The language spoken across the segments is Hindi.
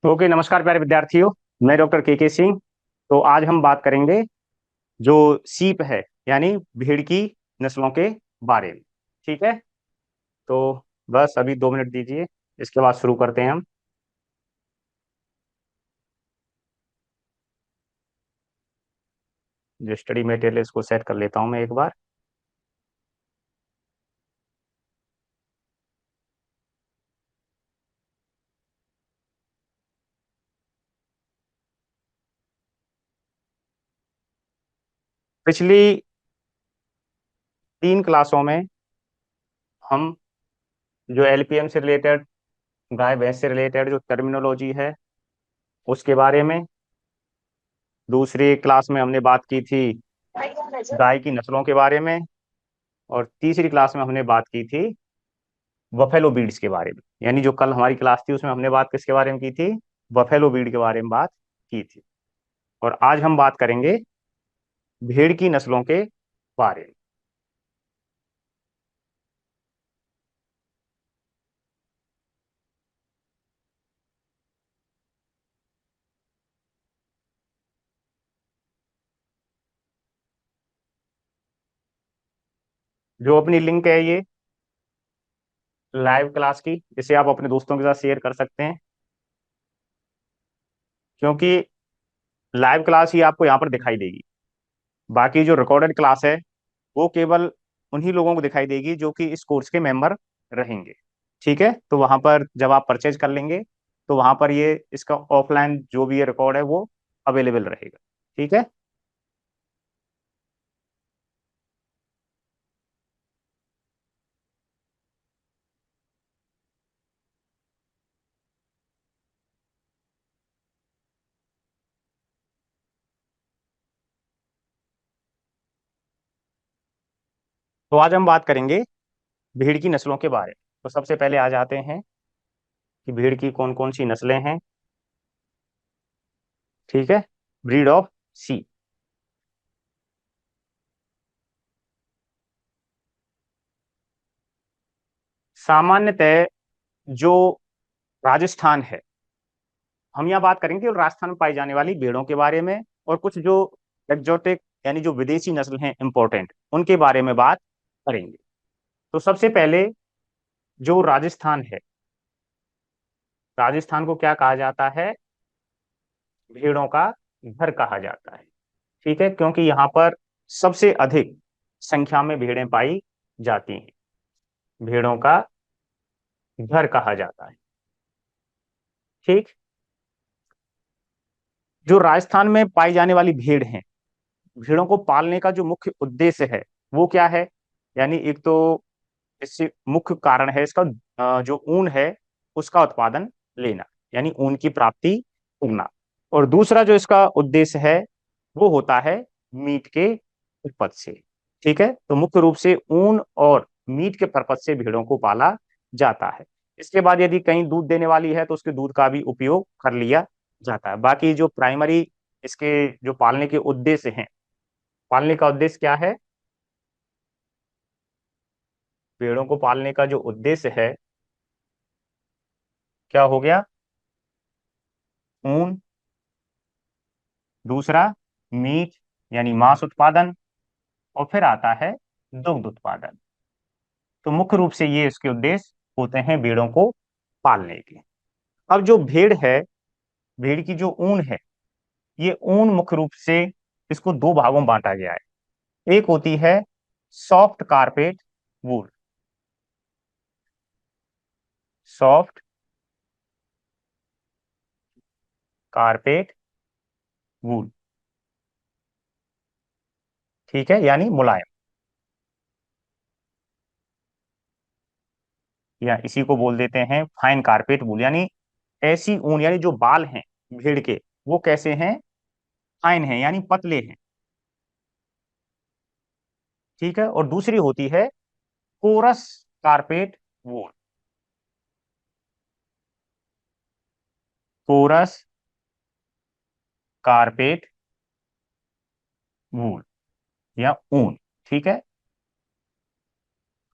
ओके, नमस्कार प्यारे विद्यार्थियों। मैं डॉक्टर के सिंह। तो आज हम बात करेंगे जो सीप है, यानी भेड़ की नस्लों के बारे में। ठीक है। तो बस अभी 2 मिनट दीजिए, इसके बाद शुरू करते हैं हम। जो स्टडी मटेरियल इसको सेट कर लेता हूँ मैं एक बार। पिछली 3 क्लासों में हम जो एलपीएम से रिलेटेड, गाय भैंस से रिलेटेड जो टर्मिनोलॉजी है उसके बारे में, दूसरी क्लास में हमने बात की थी गाय की नस्लों के बारे में, और तीसरी क्लास में हमने बात की थी बफेलो बीड्स के बारे में। यानी जो कल हमारी क्लास थी उसमें हमने बात किसके बारे में की थी? बफेलो बीड के बारे में बात की थी। और आज हम बात करेंगे भेड़ की नस्लों के बारे में। जो अपनी लिंक है ये लाइव क्लास की, इसे आप अपने दोस्तों के साथ शेयर कर सकते हैं, क्योंकि लाइव क्लास ही आपको यहाँ पर दिखाई देगी। बाकी जो रिकॉर्डेड क्लास है वो केवल उन्हीं लोगों को दिखाई देगी जो कि इस कोर्स के मेंबर रहेंगे। ठीक है। तो वहां पर जब आप परचेज कर लेंगे तो वहां पर ये इसका ऑफलाइन जो भी ये रिकॉर्ड है वो अवेलेबल रहेगा। ठीक है। तो आज हम बात करेंगे भेड़ की नस्लों के बारे में। तो सबसे पहले आ जाते हैं कि भेड़ की कौन कौन सी नस्लें हैं। ठीक है। ब्रीड ऑफ सी। सामान्यतः जो राजस्थान है, हम यहाँ बात करेंगे केवल राजस्थान में पाई जाने वाली भेड़ों के बारे में, और कुछ जो एक्जोटिक यानी जो विदेशी नस्ल हैं इंपॉर्टेंट, उनके बारे में बात करेंगे। तो सबसे पहले जो राजस्थान है, राजस्थान को क्या कहा जाता है? भेड़ों का घर कहा जाता है। ठीक है, क्योंकि यहाँ पर सबसे अधिक संख्या में भेड़ें पाई जाती हैं। भेड़ों का घर कहा जाता है। ठीक। जो राजस्थान में पाई जाने वाली भेड़ हैं, भेड़ों को पालने का जो मुख्य उद्देश्य है वो क्या है? यानी एक तो इससे मुख्य कारण है इसका जो ऊन है उसका उत्पादन लेना, यानी ऊन की प्राप्ति करना। और दूसरा जो इसका उद्देश्य है वो होता है मीट के पर्पज से। ठीक है। तो मुख्य रूप से ऊन और मीट के पर्पज से भेड़ों को पाला जाता है। इसके बाद यदि कहीं दूध देने वाली है तो उसके दूध का भी उपयोग कर लिया जाता है। बाकी जो प्राइमरी इसके जो पालने के उद्देश्य हैं, पालने का उद्देश्य क्या है? भेड़ों को पालने का जो उद्देश्य है क्या हो गया? ऊन, दूसरा मीट यानी मांस उत्पादन, और फिर आता है दुग्ध उत्पादन। तो मुख्य रूप से ये इसके उद्देश्य होते हैं भेड़ों को पालने के। अब जो भेड़ है, भेड़ की जो ऊन है, ये ऊन मुख्य रूप से इसको दो भागों में बांटा गया है। एक होती है सॉफ्ट कारपेट वूल। सॉफ्ट कारपेट वूल। ठीक है, यानी मुलायम, या इसी को बोल देते हैं फाइन कारपेट वूल। यानी ऐसी ऊन, यानी जो बाल हैं भेड़ के वो कैसे हैं? फाइन हैं, यानी पतले हैं। ठीक है। और दूसरी होती है कोरस कारपेट वूल। कोरस कारपेट वूल या ऊन। ठीक है।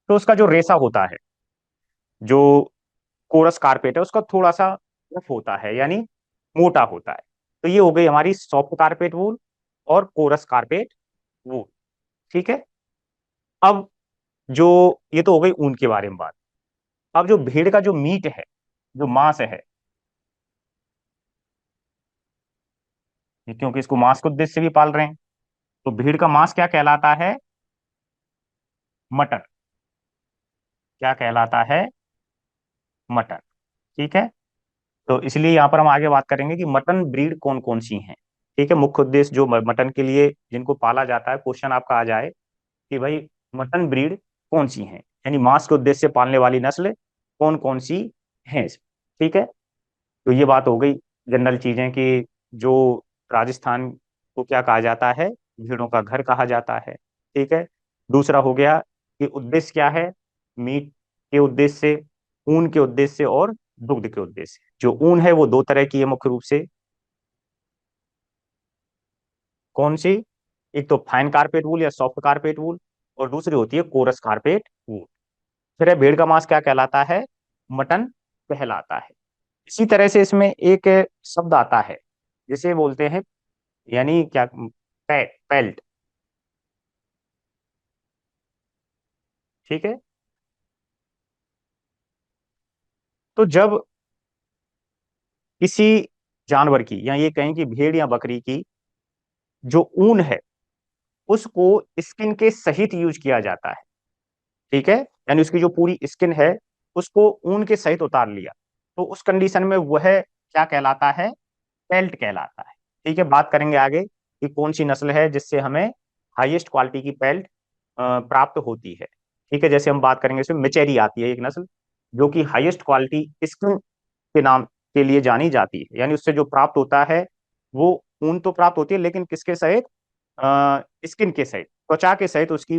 तो उसका जो रेशा होता है, जो कोरस कारपेट है, उसका थोड़ा सा रफ होता है, यानी मोटा होता है। तो ये हो गई हमारी सॉफ्ट कारपेट वूल और कोरस कारपेट वूल। ठीक है। अब जो, ये तो हो गई ऊन के बारे में बात। अब जो भेड़ का जो मीट है, जो मांस है, क्योंकि इसको मांस के उद्देश्य से भी पाल रहे हैं, तो भेड़ का मांस क्या कहलाता है? मटन। क्या कहलाता है? मटन। ठीक है। तो इसलिए यहां पर हम आगे बात करेंगे कि मटन ब्रीड कौन कौन सी हैं। ठीक है। मुख्य उद्देश्य जो मटन के लिए जिनको पाला जाता है, क्वेश्चन आपका आ जाए कि भाई मटन ब्रीड कौन सी हैं, यानी मांस के उद्देश्य से पालने वाली नस्ल कौन कौन सी हैं। ठीक है। तो ये बात हो गई जनरल चीजें कि जो राजस्थान को क्या कहा जाता है, भेड़ों का घर कहा जाता है। ठीक है। दूसरा हो गया कि उद्देश्य क्या है, मीट के उद्देश्य से, ऊन के उद्देश्य से और दुग्ध के उद्देश्य से। जो ऊन है वो दो तरह की है मुख्य रूप से। कौन सी? एक तो फाइन कारपेट वूल या सॉफ्ट कारपेट वूल, और दूसरी होती है कोरस कारपेट वूल। फिर है भेड़ का मांस क्या कहलाता है? मटन कहलाता है। इसी तरह से इसमें एक शब्द आता है जिसे बोलते हैं, यानी क्या, पेल्ट। ठीक है। तो जब किसी जानवर की, या ये कहें कि भेड़ या बकरी की जो ऊन है उसको स्किन के सहित यूज किया जाता है। ठीक है। यानी उसकी जो पूरी स्किन है उसको ऊन के सहित उतार लिया, तो उस कंडीशन में वह क्या कहलाता है? पेल्ट कहलाता है। ठीक है। बात करेंगे आगे कि कौन सी नस्ल है जिससे हमें हाईएस्ट क्वालिटी की पेल्ट प्राप्त होती है। ठीक है। जैसे हम बात करेंगे, इसमें मिचेरी आती है एक नस्ल, जो कि हाईएस्ट क्वालिटी स्किन के नाम के लिए जानी जाती है। यानी उससे जो प्राप्त होता है वो ऊन तो प्राप्त होती है, लेकिन किसके सहित? स्किन के सहित, त्वचा के सहित उसकी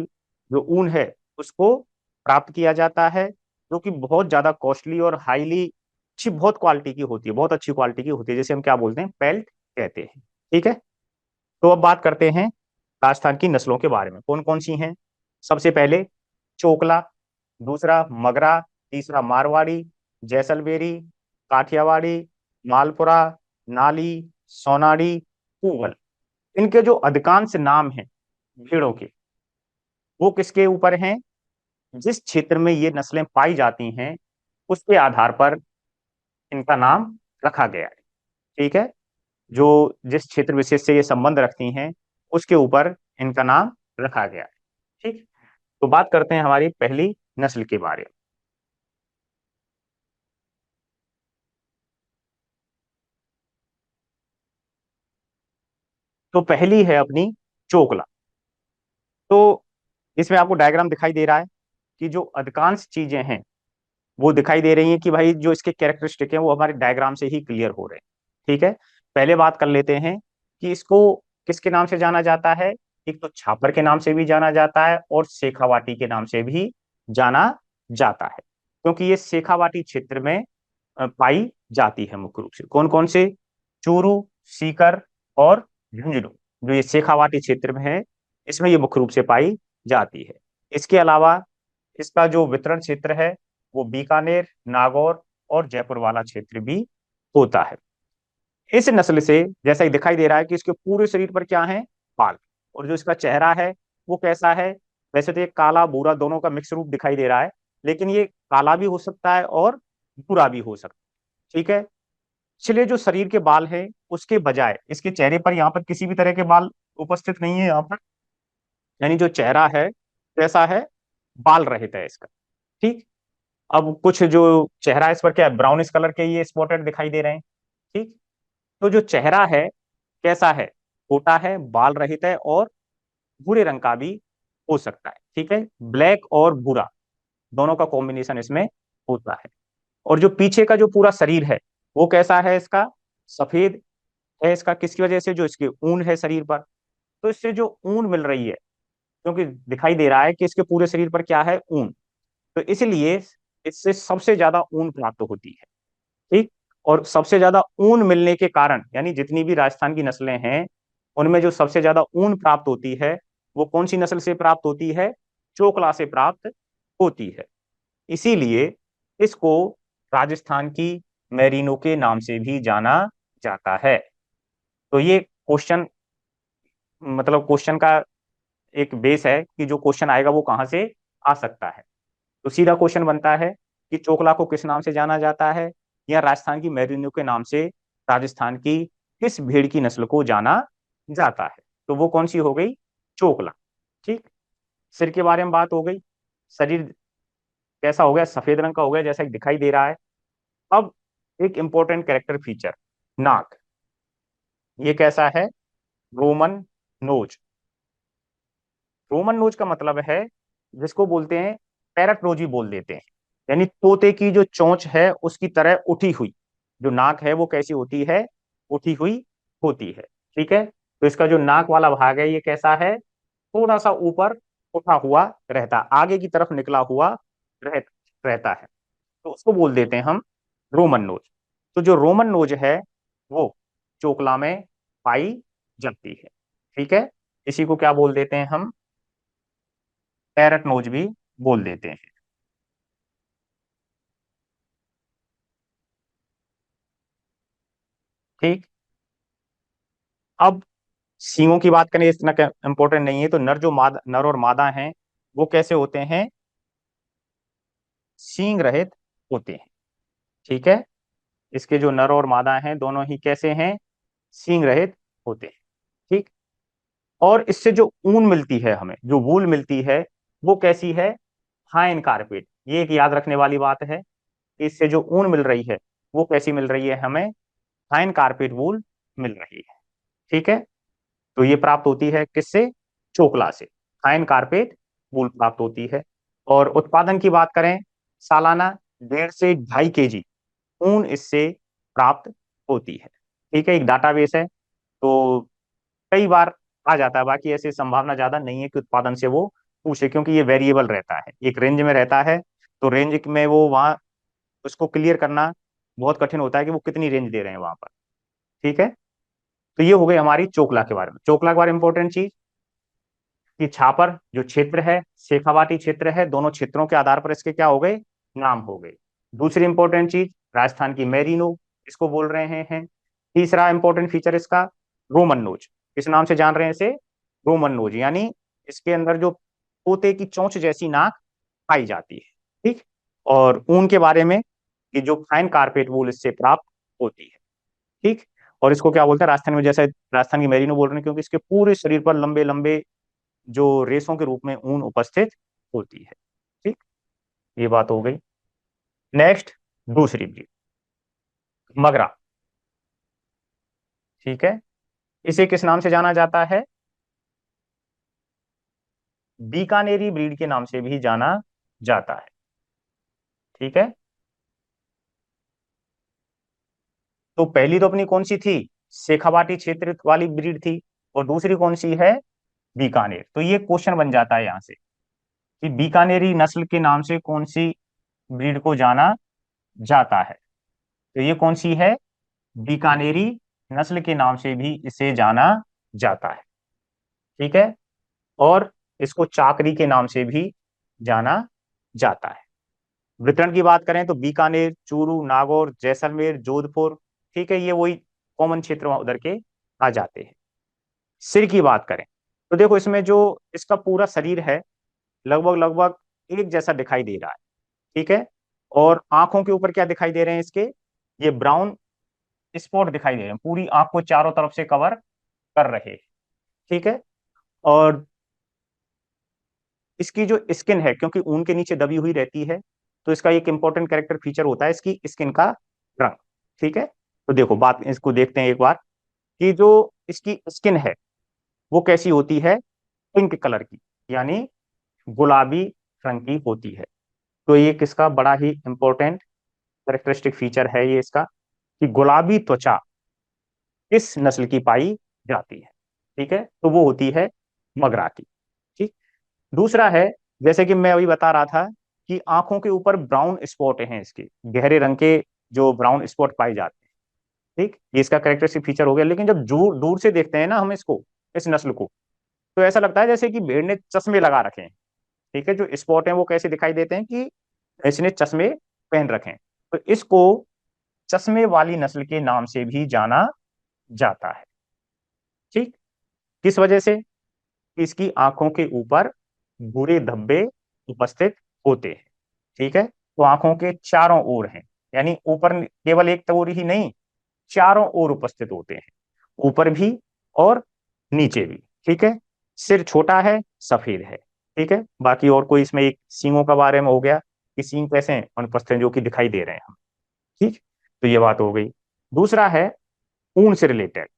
जो ऊन है उसको प्राप्त किया जाता है, जो कि बहुत ज्यादा कॉस्टली और हाईली अच्छी, बहुत क्वालिटी की होती है, बहुत अच्छी क्वालिटी की होती है, जैसे हम क्या बोलते हैं, पेल्ट कहते हैं। ठीक है। तो अब बात करते हैं राजस्थान की नस्लों के बारे में, कौन कौन सी हैं। सबसे पहले चोकला, दूसरा मगरा, तीसरा मारवाड़ी, जैसलमेरी, काठियावाड़ी, मालपुरा, नाली, सोनाड़ी, पूवल। इनके जो अधिकांश नाम हैं भेड़ों के, वो किसके ऊपर हैं? जिस क्षेत्र में ये नस्लें पाई जाती हैं उसके आधार पर इनका नाम रखा गया है। ठीक है। जो जिस क्षेत्र विशेष से ये संबंध रखती हैं उसके ऊपर इनका नाम रखा गया है। ठीक। तो बात करते हैं हमारी पहली नस्ल के बारे में। तो पहली है अपनी चोकला। तो इसमें आपको डायग्राम दिखाई दे रहा है कि जो अधिकांश चीजें हैं वो दिखाई दे रही हैं कि भाई जो इसके कैरेक्टरिस्टिक हैं वो हमारे डायग्राम से ही क्लियर हो रहे हैं। ठीक है। पहले बात कर लेते हैं कि इसको किसके नाम से जाना जाता है। एक तो छापर के नाम से भी जाना जाता है और शेखावाटी के नाम से भी जाना जाता है, क्योंकि ये शेखावाटी क्षेत्र में पाई जाती है मुख्य रूप से। कौन कौन से? चूरू, सीकर और झुंझुनू, जो ये शेखावाटी क्षेत्र में है इसमें ये मुख्य रूप से पाई जाती है। इसके अलावा इसका जो वितरण क्षेत्र है वो बीकानेर, नागौर और जयपुर वाला क्षेत्र भी होता है। इस नस्ल से जैसा कि दिखाई दे रहा है कि इसके पूरे शरीर पर क्या है? बाल। और जो इसका चेहरा है वो कैसा है? वैसे तो ये काला भूरा दोनों का मिक्स रूप दिखाई दे रहा है, लेकिन ये काला भी हो सकता है और भूरा भी हो सकता है। ठीक है। पिछले जो शरीर के बाल हैं उसके बजाय इसके चेहरे पर यहाँ पर किसी भी तरह के बाल उपस्थित नहीं है यहाँ पर, यानी जो चेहरा है कैसा है? बाल रहित है इसका। ठीक। अब कुछ जो चेहरा है इस पर क्या है? ब्राउनिश कलर के ये स्पॉटेड दिखाई दे रहे हैं। ठीक। तो जो चेहरा है कैसा है? छोटा है, बाल रहित है और भूरे रंग का भी हो सकता है। ठीक है। ब्लैक और भूरा दोनों का कॉम्बिनेशन इसमें होता है। और जो पीछे का जो पूरा शरीर है वो कैसा है? इसका सफेद है। इसका किसकी वजह से? जो इसकी ऊन है शरीर पर, तो इससे जो ऊन मिल रही है, क्योंकि दिखाई दे रहा है कि इसके पूरे शरीर पर क्या है? ऊन, तो इसलिए इससे सबसे ज्यादा ऊन प्राप्त होती है। ठीक। और सबसे ज्यादा ऊन मिलने के कारण, यानी जितनी भी राजस्थान की नस्लें हैं उनमें जो सबसे ज्यादा ऊन प्राप्त होती है वो कौन सी नस्ल से प्राप्त होती है? चोकला से प्राप्त होती है। इसीलिए इसको राजस्थान की मेरिनो के नाम से भी जाना जाता है। तो ये क्वेश्चन, मतलब क्वेश्चन का एक बेस है कि जो क्वेश्चन आएगा वो कहाँ से आ सकता है। तो सीधा क्वेश्चन बनता है कि चोकला को किस नाम से जाना जाता है, या राजस्थान की मेरिनो के नाम से राजस्थान की किस भेड़ की नस्ल को जाना जाता है। तो वो कौन सी हो गई? चोकला। ठीक। सिर के बारे में बात हो गई। शरीर कैसा हो गया? सफेद रंग का हो गया, जैसा कि दिखाई दे रहा है। अब एक इंपॉर्टेंट कैरेक्टर फीचर, नाक। ये कैसा है? Roman knows. रोमन नोज का मतलब है, जिसको बोलते हैं पैरट नोज भी बोल देते हैं, यानी तोते की जो चोंच है उसकी तरह उठी हुई जो नाक है वो कैसी होती है? उठी हुई होती है। ठीक है। तो इसका जो नाक वाला भाग है ये कैसा है? थोड़ा सा ऊपर उठा हुआ रहता, आगे की तरफ निकला हुआ रह, रहता है। तो उसको बोल देते हैं हम रोमन नोज। तो जो रोमन नोज है वो चोकला में पाई जाती है। ठीक है। इसी को क्या बोल देते हैं हम? पैरट नोज भी बोल देते हैं। ठीक। अब सींगों की बात करें, इतना इंपॉर्टेंट नहीं है। तो नर और मादा हैं, वो कैसे होते हैं? सींग रहित होते हैं। ठीक है। इसके जो नर और मादा हैं दोनों ही कैसे हैं? सींग रहित होते हैं। ठीक। और इससे जो ऊन मिलती है, हमें जो वूल मिलती है, वो कैसी है? हाइन कारपेट। ये एक याद रखने वाली बात है कि इससे जो ऊन मिल रही है वो कैसी मिल रही है हमें? हाइन कारपेट वूल मिल रही है। ठीक है। तो ये प्राप्त होती है किससे? चोकला से। हाइन कारपेट वूल प्राप्त होती है। और उत्पादन की बात करें, सालाना 1.5 से 2.5 kg ऊन इससे प्राप्त होती है। ठीक है। एक डाटाबेस है, तो कई बार आ जाता है, बाकी ऐसे संभावना ज्यादा नहीं है कि उत्पादन से वो पूछे, क्योंकि ये वेरिएबल रहता है, एक रेंज में रहता है। तो रेंज में वो वहाँ उसको क्लियर करना बहुत कठिन होता है कि वो कितनी रेंज दे रहे हैं वहां पर। ठीक है। तो ये हो गई हमारी चोकला के बारे में। चोकला के बारे में इंपॉर्टेंट चीज कि छापर जो क्षेत्र है, शेखावाटी क्षेत्र है, दोनों क्षेत्रों के आधार पर इसके क्या हो गए? नाम हो गए। दूसरी इंपॉर्टेंट चीज, राजस्थान की मेरिनो इसको बोल रहे हैं। तीसरा इंपॉर्टेंट फीचर इसका, रोमन नोज। किस नाम से जान रहे हैं इसे? रोमन नोज, यानी इसके अंदर जो तोते की चोंच जैसी नाक पाई जाती है। ठीक। और ऊन के बारे में कि जो फाइन कारपेट वूल इससे प्राप्त होती है। ठीक। और इसको क्या बोलते हैं राजस्थान में, जैसे राजस्थान की मेरिनो बोल रहे हैं, क्योंकि इसके पूरे शरीर पर लंबे लंबे जो रेशों के रूप में ऊन उपस्थित होती है। ठीक। ये बात हो गई। नेक्स्ट, दूसरी ब्रीड, मगरा। ठीक है। इसे किस नाम से जाना जाता है? बीकानेरी ब्रीड के नाम से भी जाना जाता है। ठीक है। तो पहली तो अपनी कौन सी थी? शेखावाटी क्षेत्र वाली ब्रीड थी। और दूसरी कौन सी है? बीकानेर। तो ये क्वेश्चन बन जाता है यहां से कि बीकानेरी नस्ल के नाम से कौन सी ब्रीड को जाना जाता है। तो ये कौन सी है? बीकानेरी नस्ल के नाम से भी इसे जाना जाता है। ठीक है। और इसको चाकरी के नाम से भी जाना जाता है। वितरण की बात करें तो बीकानेर, चूरू, नागौर, जैसलमेर, जोधपुर। ठीक है। ये वही कॉमन क्षेत्र वहां उधर के आ जाते हैं। सिर की बात करें तो देखो, इसमें जो इसका पूरा शरीर है लगभग लगभग एक जैसा दिखाई दे रहा है। ठीक है। और आंखों के ऊपर क्या दिखाई दे रहे हैं इसके? ये ब्राउन स्पॉट दिखाई दे रहे हैं, पूरी आंख को चारों तरफ से कवर कर रहे हैं। ठीक है। और इसकी जो स्किन है, क्योंकि ऊन के नीचे दबी हुई रहती है, तो इसका एक इंपॉर्टेंट कैरेक्टर फीचर होता है इसकी स्किन का रंग। ठीक है। तो देखो, बात इसको देखते हैं एक बार कि जो इसकी स्किन है वो कैसी होती है? पिंक कलर की, यानी गुलाबी रंग की होती है। तो ये किसका बड़ा ही इंपॉर्टेंट कैरेक्टरिस्टिक फीचर है ये इसका, कि गुलाबी त्वचा किस नस्ल की पाई जाती है। ठीक है। तो वो होती है मगरा की। ठीक। दूसरा है, जैसे कि मैं अभी बता रहा था कि आंखों के ऊपर ब्राउन स्पॉट हैं, इसके गहरे रंग के जो ब्राउन स्पॉट पाए जाते हैं। ठीक। ये इसका कैरेक्टरिस्टिक फीचर हो गया। लेकिन जब दूर दूर से देखते हैं ना हम इसको, इस नस्ल को, तो ऐसा लगता है जैसे कि भेड़ ने चश्मे लगा रखे हैं। ठीक है। जो स्पॉट हैं वो कैसे दिखाई देते हैं कि इसने चश्मे पहन रखे हैं। तो इसको चश्मे वाली नस्ल के नाम से भी जाना जाता है। ठीक। किस वजह से? इसकी आंखों के ऊपर भूरे धब्बे उपस्थित होते हैं। ठीक है, तो आंखों के चारों ओर हैं, यानी ऊपर केवल एक ओर ही नहीं, चारों ओर उपस्थित होते हैं, ऊपर भी और नीचे भी। ठीक है। सिर छोटा है, सफेद है। ठीक है, बाकी और कोई इसमें एक सींगों का बारे में हो गया कि सींग कैसे हैं, अनुपस्थित हैं, जो कि दिखाई दे रहे हैं हम। ठीक, तो ये बात हो गई। दूसरा है ऊन से रिलेटेड।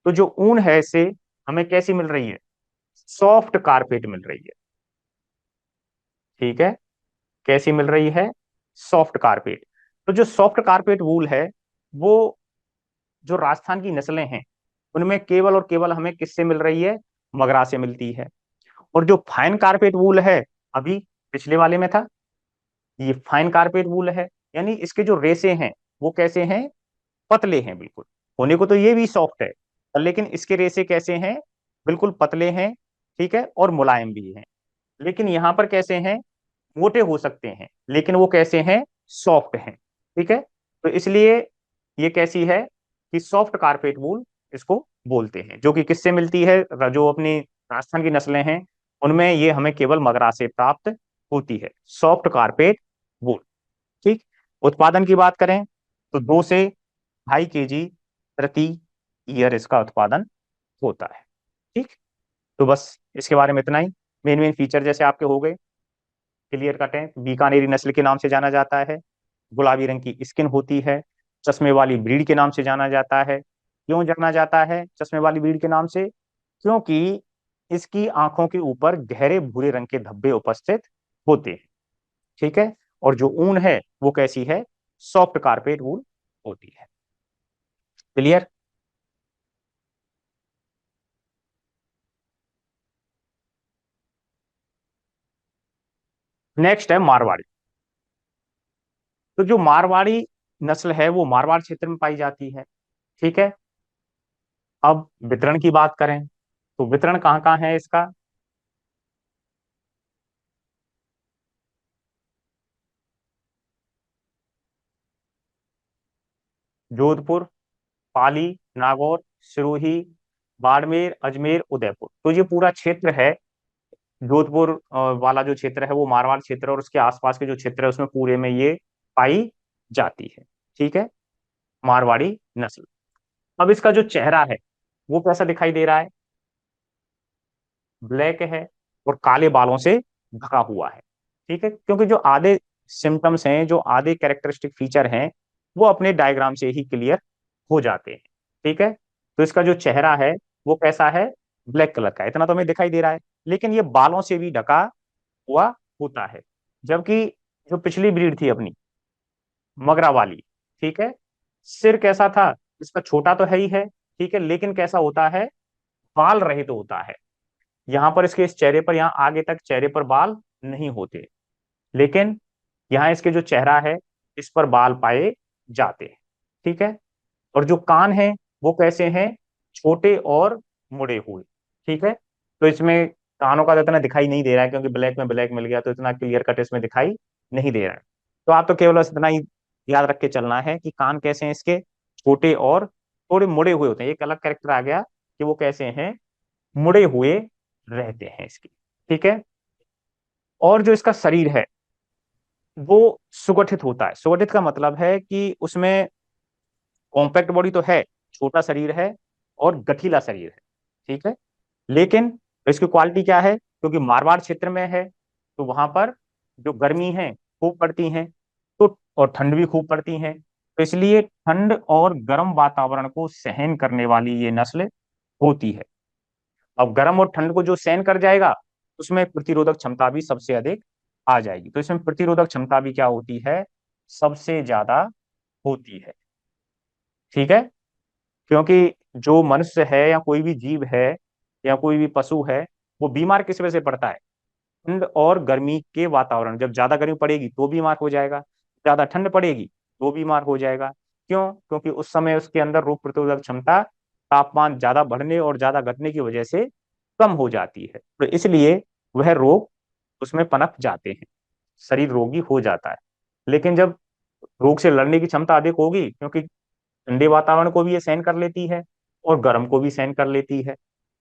तो जो ऊन है इससे हमें कैसी मिल रही है? सॉफ्ट कारपेट मिल रही है। ठीक है, कैसी मिल रही है? Soft carpet. तो जो सॉफ्ट कारपेट वूल है, वो जो राजस्थान की नस्लें हैं उनमें केवल और केवल हमें किससे मिल रही है? मगरा से मिलती है। और जो फाइन कारपेट वूल है, अभी पिछले वाले में था, ये फाइन कारपेट वूल है, यानी इसके जो रेसे हैं वो कैसे हैं? पतले हैं बिल्कुल। होने को तो ये भी सॉफ्ट है, लेकिन इसके रेसे कैसे हैं? बिल्कुल पतले हैं। ठीक है, और मुलायम भी हैं। लेकिन यहां पर कैसे हैं? मोटे हो सकते हैं, लेकिन वो कैसे हैं? सॉफ्ट हैं। ठीक है, तो इसलिए ये कैसी है कि सॉफ्ट कारपेट वूल इसको बोलते हैं, जो कि किससे मिलती है? जो अपनी राजस्थान की नस्लें हैं उनमें ये हमें केवल मगरा से प्राप्त होती है, सॉफ्ट कारपेट वूल। ठीक। उत्पादन की बात करें तो 2 से 2.5 kg प्रति ईयर इसका उत्पादन होता है। ठीक, तो बस इसके बारे में इतना ही। मेन मेन फीचर जैसे आपके हो गए, क्लियर कट है। बीकानेरी नस्ल के नाम से जाना जाता है, गुलाबी रंग की स्किन होती है, चश्मे वाली ब्रीड के नाम से जाना जाता है। क्यों जाना जाता है चश्मे वाली ब्रीड के नाम से? क्योंकि इसकी आंखों के ऊपर गहरे भूरे रंग के धब्बे उपस्थित होते हैं। ठीक है, और जो ऊन है वो कैसी है? सॉफ्ट कारपेट वूल होती है। क्लियर? नेक्स्ट है मारवाड़ी। तो जो मारवाड़ी नस्ल है वो मारवाड़ क्षेत्र में पाई जाती है। ठीक है, अब वितरण की बात करें तो वितरण कहाँ कहाँ है इसका? जोधपुर, पाली, नागौर, सिरोही, बाड़मेर, अजमेर, उदयपुर। तो ये पूरा क्षेत्र है, जोधपुर वाला जो क्षेत्र है वो मारवाड़ क्षेत्र है, और उसके आसपास के जो क्षेत्र है उसमें पूरे में ये पाई जाती है। ठीक है, मारवाड़ी नस्ल। अब इसका जो चेहरा है वो कैसा दिखाई दे रहा है? ब्लैक है और काले बालों से ढका हुआ है। ठीक है, क्योंकि जो आधे सिम्टम्स हैं, जो आधे कैरेक्टरिस्टिक फीचर हैं, वो अपने डायग्राम से ही क्लियर हो जाते हैं। ठीक है, तो इसका जो चेहरा है वो कैसा है? ब्लैक कलर का, इतना तो हमें दिखाई दे रहा है, लेकिन ये बालों से भी ढका हुआ होता है। जबकि जो पिछली ब्रीड थी अपनी मगरा वाली, ठीक है, सिर कैसा था? इसका छोटा तो है ही है, ठीक है, लेकिन कैसा होता है? बाल रहित तो होता है। यहाँ पर इसके इस चेहरे पर, यहाँ आगे तक चेहरे पर बाल नहीं होते, लेकिन यहाँ इसके जो चेहरा है इस पर बाल पाए जाते हैं। ठीक है, और जो कान है वो कैसे हैं? छोटे और मुड़े हुए। ठीक है, तो इसमें कानों का तो इतना दिखाई नहीं दे रहा है, क्योंकि ब्लैक में ब्लैक मिल गया तो इतना क्लियर कट इसमें दिखाई नहीं दे रहा है। तो आप तो केवल बस इतना ही याद रख के चलना है कि कान कैसे हैं इसके? छोटे और थोड़े मुड़े हुए होते हैं। एक अलग कैरेक्टर आ गया कि वो कैसे हैं? मुड़े हुए रहते हैं इसकी। ठीक है, और जो इसका शरीर है वो सुगठित होता है। सुगठित का मतलब है कि उसमें कॉम्पैक्ट बॉडी तो है, छोटा शरीर है और गठीला शरीर है। ठीक है, लेकिन इसकी क्वालिटी क्या है? क्योंकि मारवाड़ क्षेत्र में है तो वहां पर जो गर्मी है खूब पड़ती है, तो और ठंड भी खूब पड़ती है, तो इसलिए ठंड और गर्म वातावरण को सहन करने वाली ये नस्ल होती है। अब गर्म और ठंड को जो सहन कर जाएगा उसमें प्रतिरोधक क्षमता भी सबसे अधिक आ जाएगी। तो इसमें प्रतिरोधक क्षमता भी क्या होती है? सबसे ज्यादा होती है। ठीक है, क्योंकि जो मनुष्य है या कोई भी जीव है या कोई भी पशु है, वो बीमार किस वजह से पड़ता है? ठंड और गर्मी के वातावरण, जब ज्यादा गर्मी पड़ेगी तो बीमार हो जाएगा, ज्यादा ठंड पड़ेगी तो बीमार हो जाएगा। क्यों? क्योंकि उस समय उसके अंदर रोग प्रतिरोधक क्षमता तापमान ज्यादा बढ़ने और ज्यादा घटने की वजह से कम हो जाती है, तो इसलिए वह रोग उसमें पनप जाते हैं, शरीर रोगी हो जाता है। लेकिन जब रोग से लड़ने की क्षमता अधिक होगी, क्योंकि ठंडे वातावरण को भी ये सहन कर लेती है और गर्म को भी सहन कर लेती है।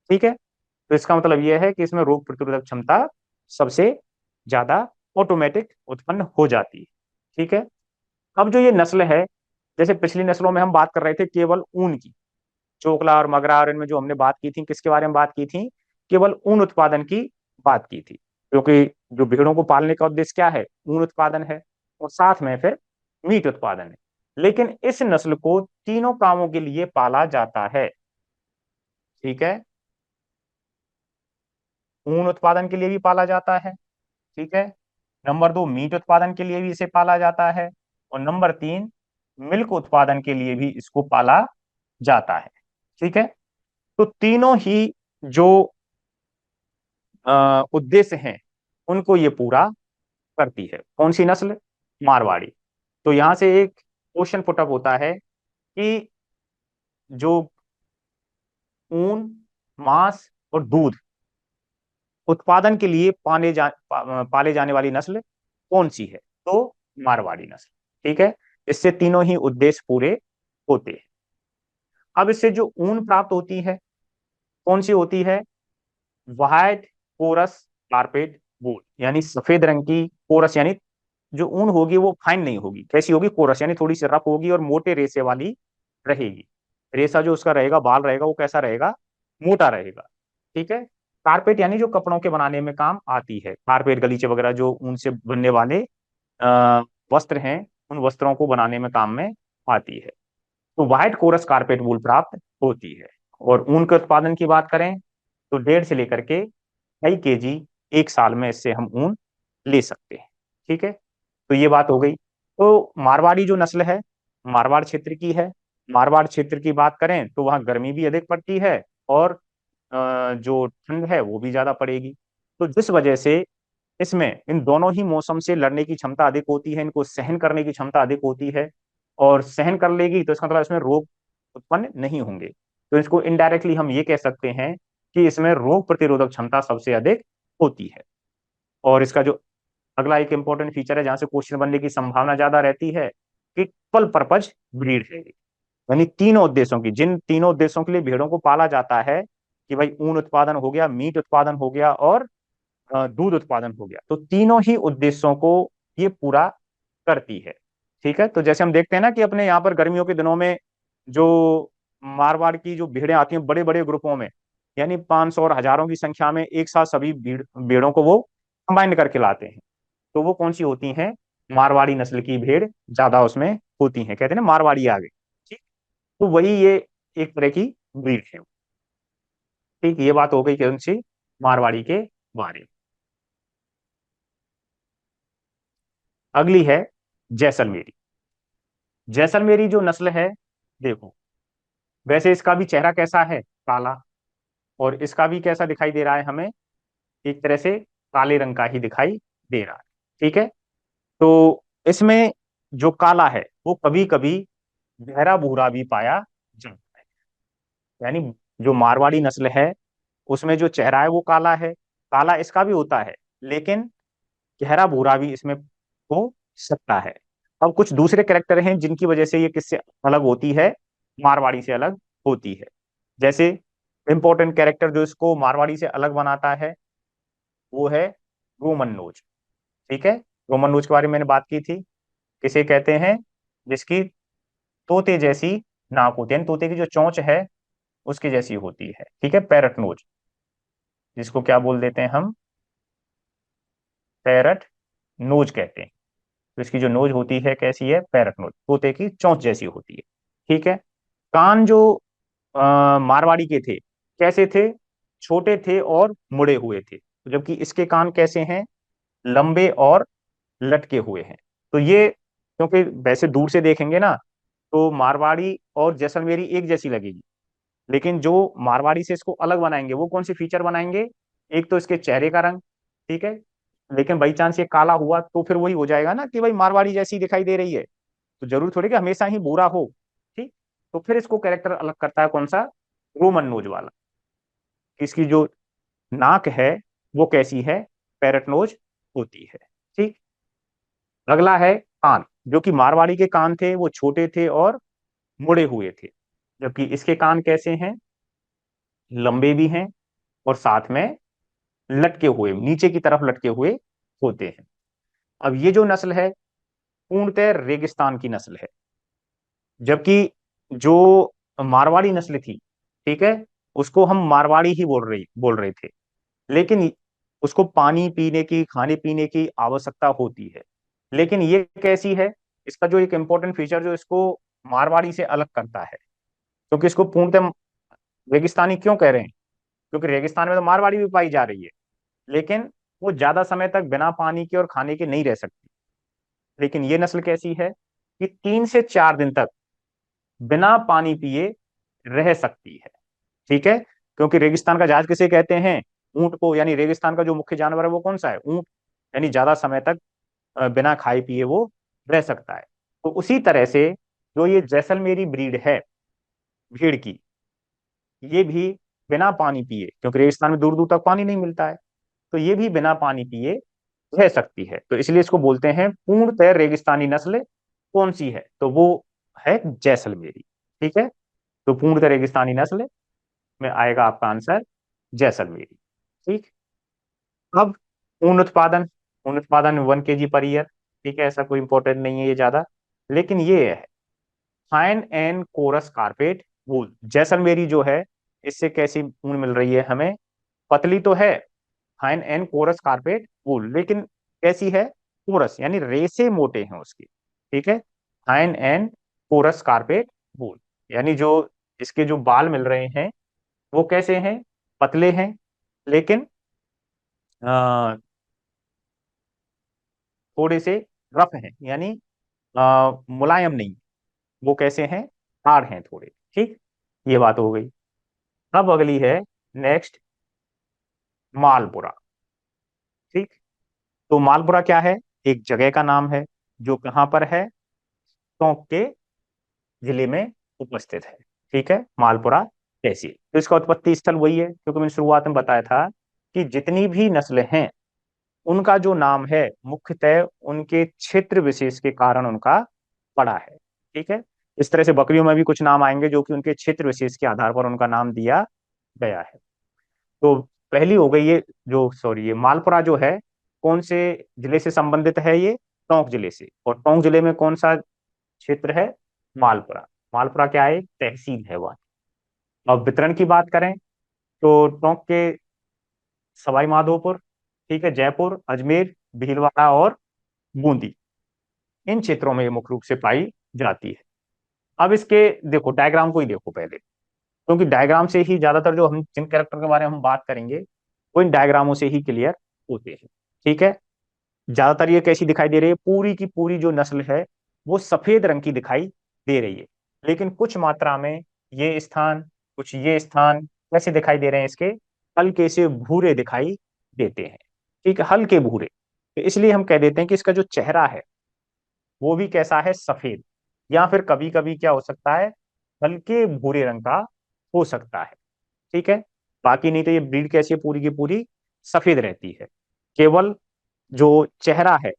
ठीक है, तो इसका मतलब यह है कि इसमें रोग प्रतिरोधक क्षमता सबसे ज्यादा ऑटोमेटिक उत्पन्न हो जाती है। ठीक है, अब जो ये नस्ल है, जैसे पिछली नस्लों में हम बात कर रहे थे केवल ऊन की, चोकला और मगरा और इनमें जो हमने बात की थी, किसके बारे में बात की थी, केवल ऊन उत्पादन की बात की थी, क्योंकि जो भेड़ों को पालने का उद्देश्य क्या है, ऊन उत्पादन है, और साथ में फिर मीट उत्पादन है। लेकिन इस नस्ल को तीनों कामों के लिए पाला जाता है। ठीक है, ऊन उत्पादन के लिए भी पाला जाता है, ठीक है, नंबर दो मीट उत्पादन के लिए भी इसे पाला जाता है, और नंबर तीन मिल्क उत्पादन के लिए भी इसको पाला जाता है। ठीक है, तो तीनों ही जो उद्देश्य हैं उनको ये पूरा करती है। कौन सी नस्ल, मारवाड़ी। तो यहां से एक क्वेश्चन पुटअप होता है कि जो ऊन, मांस और दूध उत्पादन के लिए पाले जाने वाली नस्ल कौन सी है, तो मारवाड़ी नस्ल। ठीक है, इससे तीनों ही उद्देश्य पूरे होते हैं। अब इससे जो ऊन प्राप्त होती है कौन सी होती है, व्हाइट कोरस कारपेट वूल, यानी सफेद रंग की कोरस, यानी जो ऊन होगी वो फाइन नहीं होगी, कैसी होगी, कोरस, यानी थोड़ी सी रफ होगी और मोटे रेशे वाली रहेगी। रेशा जो उसका रहेगा, बाल रहेगा, वो कैसा रहेगा, मोटा रहेगा। ठीक है, कारपेट यानी जो कपड़ों के बनाने में काम आती है, कारपेट गलीचे वगैरह जो ऊन से बनने वाले आ, वस्त्र हैं, उन वस्त्रों को बनाने में काम में आती है। तो व्हाइट कोरस कारपेट वूल प्राप्त होती है। और ऊन के उत्पादन की बात करें तो 1.5 से लेकर के 2.5 kg एक साल में इससे हम ऊन ले सकते हैं। ठीक है, तो ये बात हो गई। तो मारवाड़ी जो नस्ल है, मारवाड़ क्षेत्र की है। मारवाड़ क्षेत्र की बात करें तो वहाँ गर्मी भी अधिक पड़ती है, और जो ठंड है वो भी ज्यादा पड़ेगी। तो जिस वजह से इसमें इन दोनों ही मौसम से लड़ने की क्षमता अधिक होती है, इनको सहन करने की क्षमता अधिक होती है। और सहन कर लेगी तो इसका मतलब इसमें रोग उत्पन्न नहीं होंगे। तो इसको इनडायरेक्टली हम ये कह सकते हैं कि इसमें रोग प्रतिरोधक क्षमता सबसे अधिक होती है। और इसका जो अगला एक इंपॉर्टेंट फीचर है जहां से क्वेश्चन बनने की संभावना ज्यादा रहती है, कि ट्रिपल पर्पज ब्रीड है, यानी तीनों उद्देश्यों की, जिन तीनों उद्देश्यों के लिए भेड़ों को पाला जाता है, कि भाई ऊन उत्पादन हो गया, मीट उत्पादन हो गया, और दूध उत्पादन हो गया, तो तीनों ही उद्देश्यों को ये पूरा करती है। ठीक है, तो जैसे हम देखते हैं ना कि अपने यहाँ पर गर्मियों के दिनों में जो मारवाड़ की जो भेड़ें आती हैं बड़े बड़े ग्रुपों में, यानी 500 और हजारों की संख्या में एक साथ सभी भेड़ों को वो कंबाइन करके लाते हैं, तो वो कौन सी होती हैं, मारवाड़ी नस्ल की भेड़ ज्यादा उसमें होती हैं, कहते हैं ना मारवाड़ी आ गई। ठीक, तो वही ये एक तरह की ब्रीड है। ठीक, ये बात हो गई कौन सी, मारवाड़ी के बारे में। अगली है जैसलमेरी। जैसलमेरी जो नस्ल है, देखो, वैसे इसका भी चेहरा कैसा है, काला, और इसका भी कैसा दिखाई दे रहा है हमें, एक तरह से काले रंग का ही दिखाई दे रहा है। ठीक है, तो इसमें जो काला है वो कभी कभी गहरा भूरा भी पाया जाता है, यानी जो मारवाड़ी नस्ल है उसमें जो चेहरा है वो काला है, काला इसका भी होता है, लेकिन गहरा भूरा भी इसमें हो सकता है। अब कुछ दूसरे कैरेक्टर हैं जिनकी वजह से ये किससे अलग होती है, मारवाड़ी से अलग होती है। जैसे इंपॉर्टेंट कैरेक्टर जो इसको मारवाड़ी से अलग बनाता है वो है रोमन नोज। ठीक है, रोमन नोज के बारे में मैंने बात की थी, किसे कहते हैं, जिसकी तोते जैसी नाक होती है, यानी तोते की जो चोंच है उसकी जैसी होती है। ठीक है, पैरट नोज, जिसको क्या बोल देते हैं हम, पैरट नोज कहते हैं। तो इसकी जो नोज होती है कैसी है, पैरट नोज, तोते की चोंच जैसी होती है। ठीक है, कान जो मारवाड़ी के थे कैसे थे, छोटे थे और मुड़े हुए थे, जबकि इसके कान कैसे हैं, लंबे और लटके हुए हैं। तो ये, क्योंकि वैसे दूर से देखेंगे ना तो मारवाड़ी और जैसलमेरी एक जैसी लगेगी, लेकिन जो मारवाड़ी से इसको अलग बनाएंगे वो कौन से फीचर बनाएंगे, एक तो इसके चेहरे का रंग, ठीक है, लेकिन बाई चांस ये काला हुआ तो फिर वही हो जाएगा ना कि भाई मारवाड़ी जैसी दिखाई दे रही है, तो जरूर थोड़ी कि हमेशा ही बुरा हो। ठीक, तो फिर इसको कैरेक्टर अलग करता है कौन सा, रोमन नोज वाला। इसकी जो नाक है वो कैसी है, पैरट नोज होती है। ठीक, अगला है कान। जो कि मारवाड़ी के कान थे वो छोटे थे और मुड़े हुए थे, जबकि इसके कान कैसे हैं, लंबे भी हैं और साथ में लटके हुए, नीचे की तरफ लटके हुए होते हैं। अब ये जो नस्ल है पूर्णतः रेगिस्तान की नस्ल है, जबकि जो मारवाड़ी नस्ल थी, ठीक है, उसको हम मारवाड़ी ही बोल रहे थे, लेकिन उसको पानी पीने की, खाने पीने की आवश्यकता होती है। लेकिन ये कैसी है, इसका जो एक इंपॉर्टेंट फीचर जो इसको मारवाड़ी से अलग करता है, क्योंकि इसको पूर्णतः रेगिस्तानी क्यों कह रहे हैं, क्योंकि रेगिस्तान में तो मारवाड़ी भी पाई जा रही है, लेकिन वो ज्यादा समय तक बिना पानी के और खाने के नहीं रह सकती। लेकिन ये नस्ल कैसी है कि 3 से 4 दिन तक बिना पानी पिए रह सकती है। ठीक है, क्योंकि रेगिस्तान का जहाज किसे कहते हैं, ऊंट को, यानी रेगिस्तान का जो मुख्य जानवर है वो कौन सा है, ऊंट, यानी ज्यादा समय तक बिना खाए पिए वो रह सकता है। तो उसी तरह से जो ये जैसलमेरी ब्रीड है भेड़ की, ये भी बिना पानी पिए, क्योंकि रेगिस्तान में दूर दूर तक पानी नहीं मिलता है, तो ये भी बिना पानी पिए रह सकती है। तो इसलिए इसको बोलते हैं पूर्णतः रेगिस्तानी नस्ल। कौन सी है, तो वो है जैसलमेरी। ठीक है, तो पूर्णतः रेगिस्तानी नस्ल में आएगा आपका आंसर जैसलमेरी। ठीक। अब ऊन उत्पादन 1 kg पर ईयर। ठीक है, ऐसा कोई इंपॉर्टेंट नहीं है ये ज्यादा, लेकिन ये है फाइन एंड कोरस कारपेट वूल। जैसलमेरी जो है, इससे कैसी ऊन मिल रही है हमें, पतली तो है, फाइन एंड कोरस कारपेट वूल, लेकिन कैसी है, कोरस, यानी रेसे मोटे हैं उसके। ठीक है, फाइन एंड कोरस कारपेट वूल, यानी जो इसके जो बाल मिल रहे हैं वो कैसे हैं, पतले हैं, लेकिन थोड़े से रफ हैं, यानी मुलायम नहीं, वो कैसे हैं, हार्ड हैं थोड़े। ठीक, ये बात हो गई। अब अगली है नेक्स्ट, मालपुरा। ठीक, तो मालपुरा क्या है, एक जगह का नाम है जो कहाँ पर है, टोंक के जिले में उपस्थित है। ठीक है, मालपुरा तहसील। तो इसका उत्पत्ति स्थल वही है, क्योंकि मैंने शुरुआत में बताया था कि जितनी भी नस्लें हैं उनका जो नाम है मुख्यतः उनके क्षेत्र विशेष के कारण उनका पड़ा है। ठीक है, इस तरह से बकरियों में भी कुछ नाम आएंगे जो कि उनके क्षेत्र विशेष के आधार पर उनका नाम दिया गया है। तो पहली हो गई ये, जो सॉरी ये मालपुरा जो है कौन से जिले से संबंधित है, ये टोंक जिले से, और टोंक जिले में कौन सा क्षेत्र है, मालपुरा। मालपुरा क्या है, तहसील है वह। अब वितरण की बात करें तो टोंक के सवाई माधोपुर, ठीक है, जयपुर, अजमेर, भीलवाड़ा और बूंदी, इन क्षेत्रों में ये मुख्य रूप से पाई जाती है। अब इसके देखो डायग्राम को ही देखो पहले, क्योंकि डायग्राम से ही ज्यादातर जो हम जिन कैरेक्टर के बारे में हम बात करेंगे वो इन डायग्रामों से ही क्लियर होते हैं। ठीक है, ज्यादातर ये कैसी दिखाई दे रही है, पूरी की पूरी जो नस्ल है वो सफेद रंग की दिखाई दे रही है, लेकिन कुछ मात्रा में ये स्थान, कुछ ये स्थान कैसे दिखाई दे रहे हैं, इसके हल्के से भूरे दिखाई देते हैं। ठीक है, हल्के भूरे, तो इसलिए हम कह देते हैं कि इसका जो चेहरा है वो भी कैसा है, सफेद, या फिर कभी कभी क्या हो सकता है, हल्के भूरे रंग का हो सकता है। ठीक है, बाकी नहीं तो ये ब्रीड कैसी है, पूरी की पूरी सफेद रहती है। केवल जो चेहरा है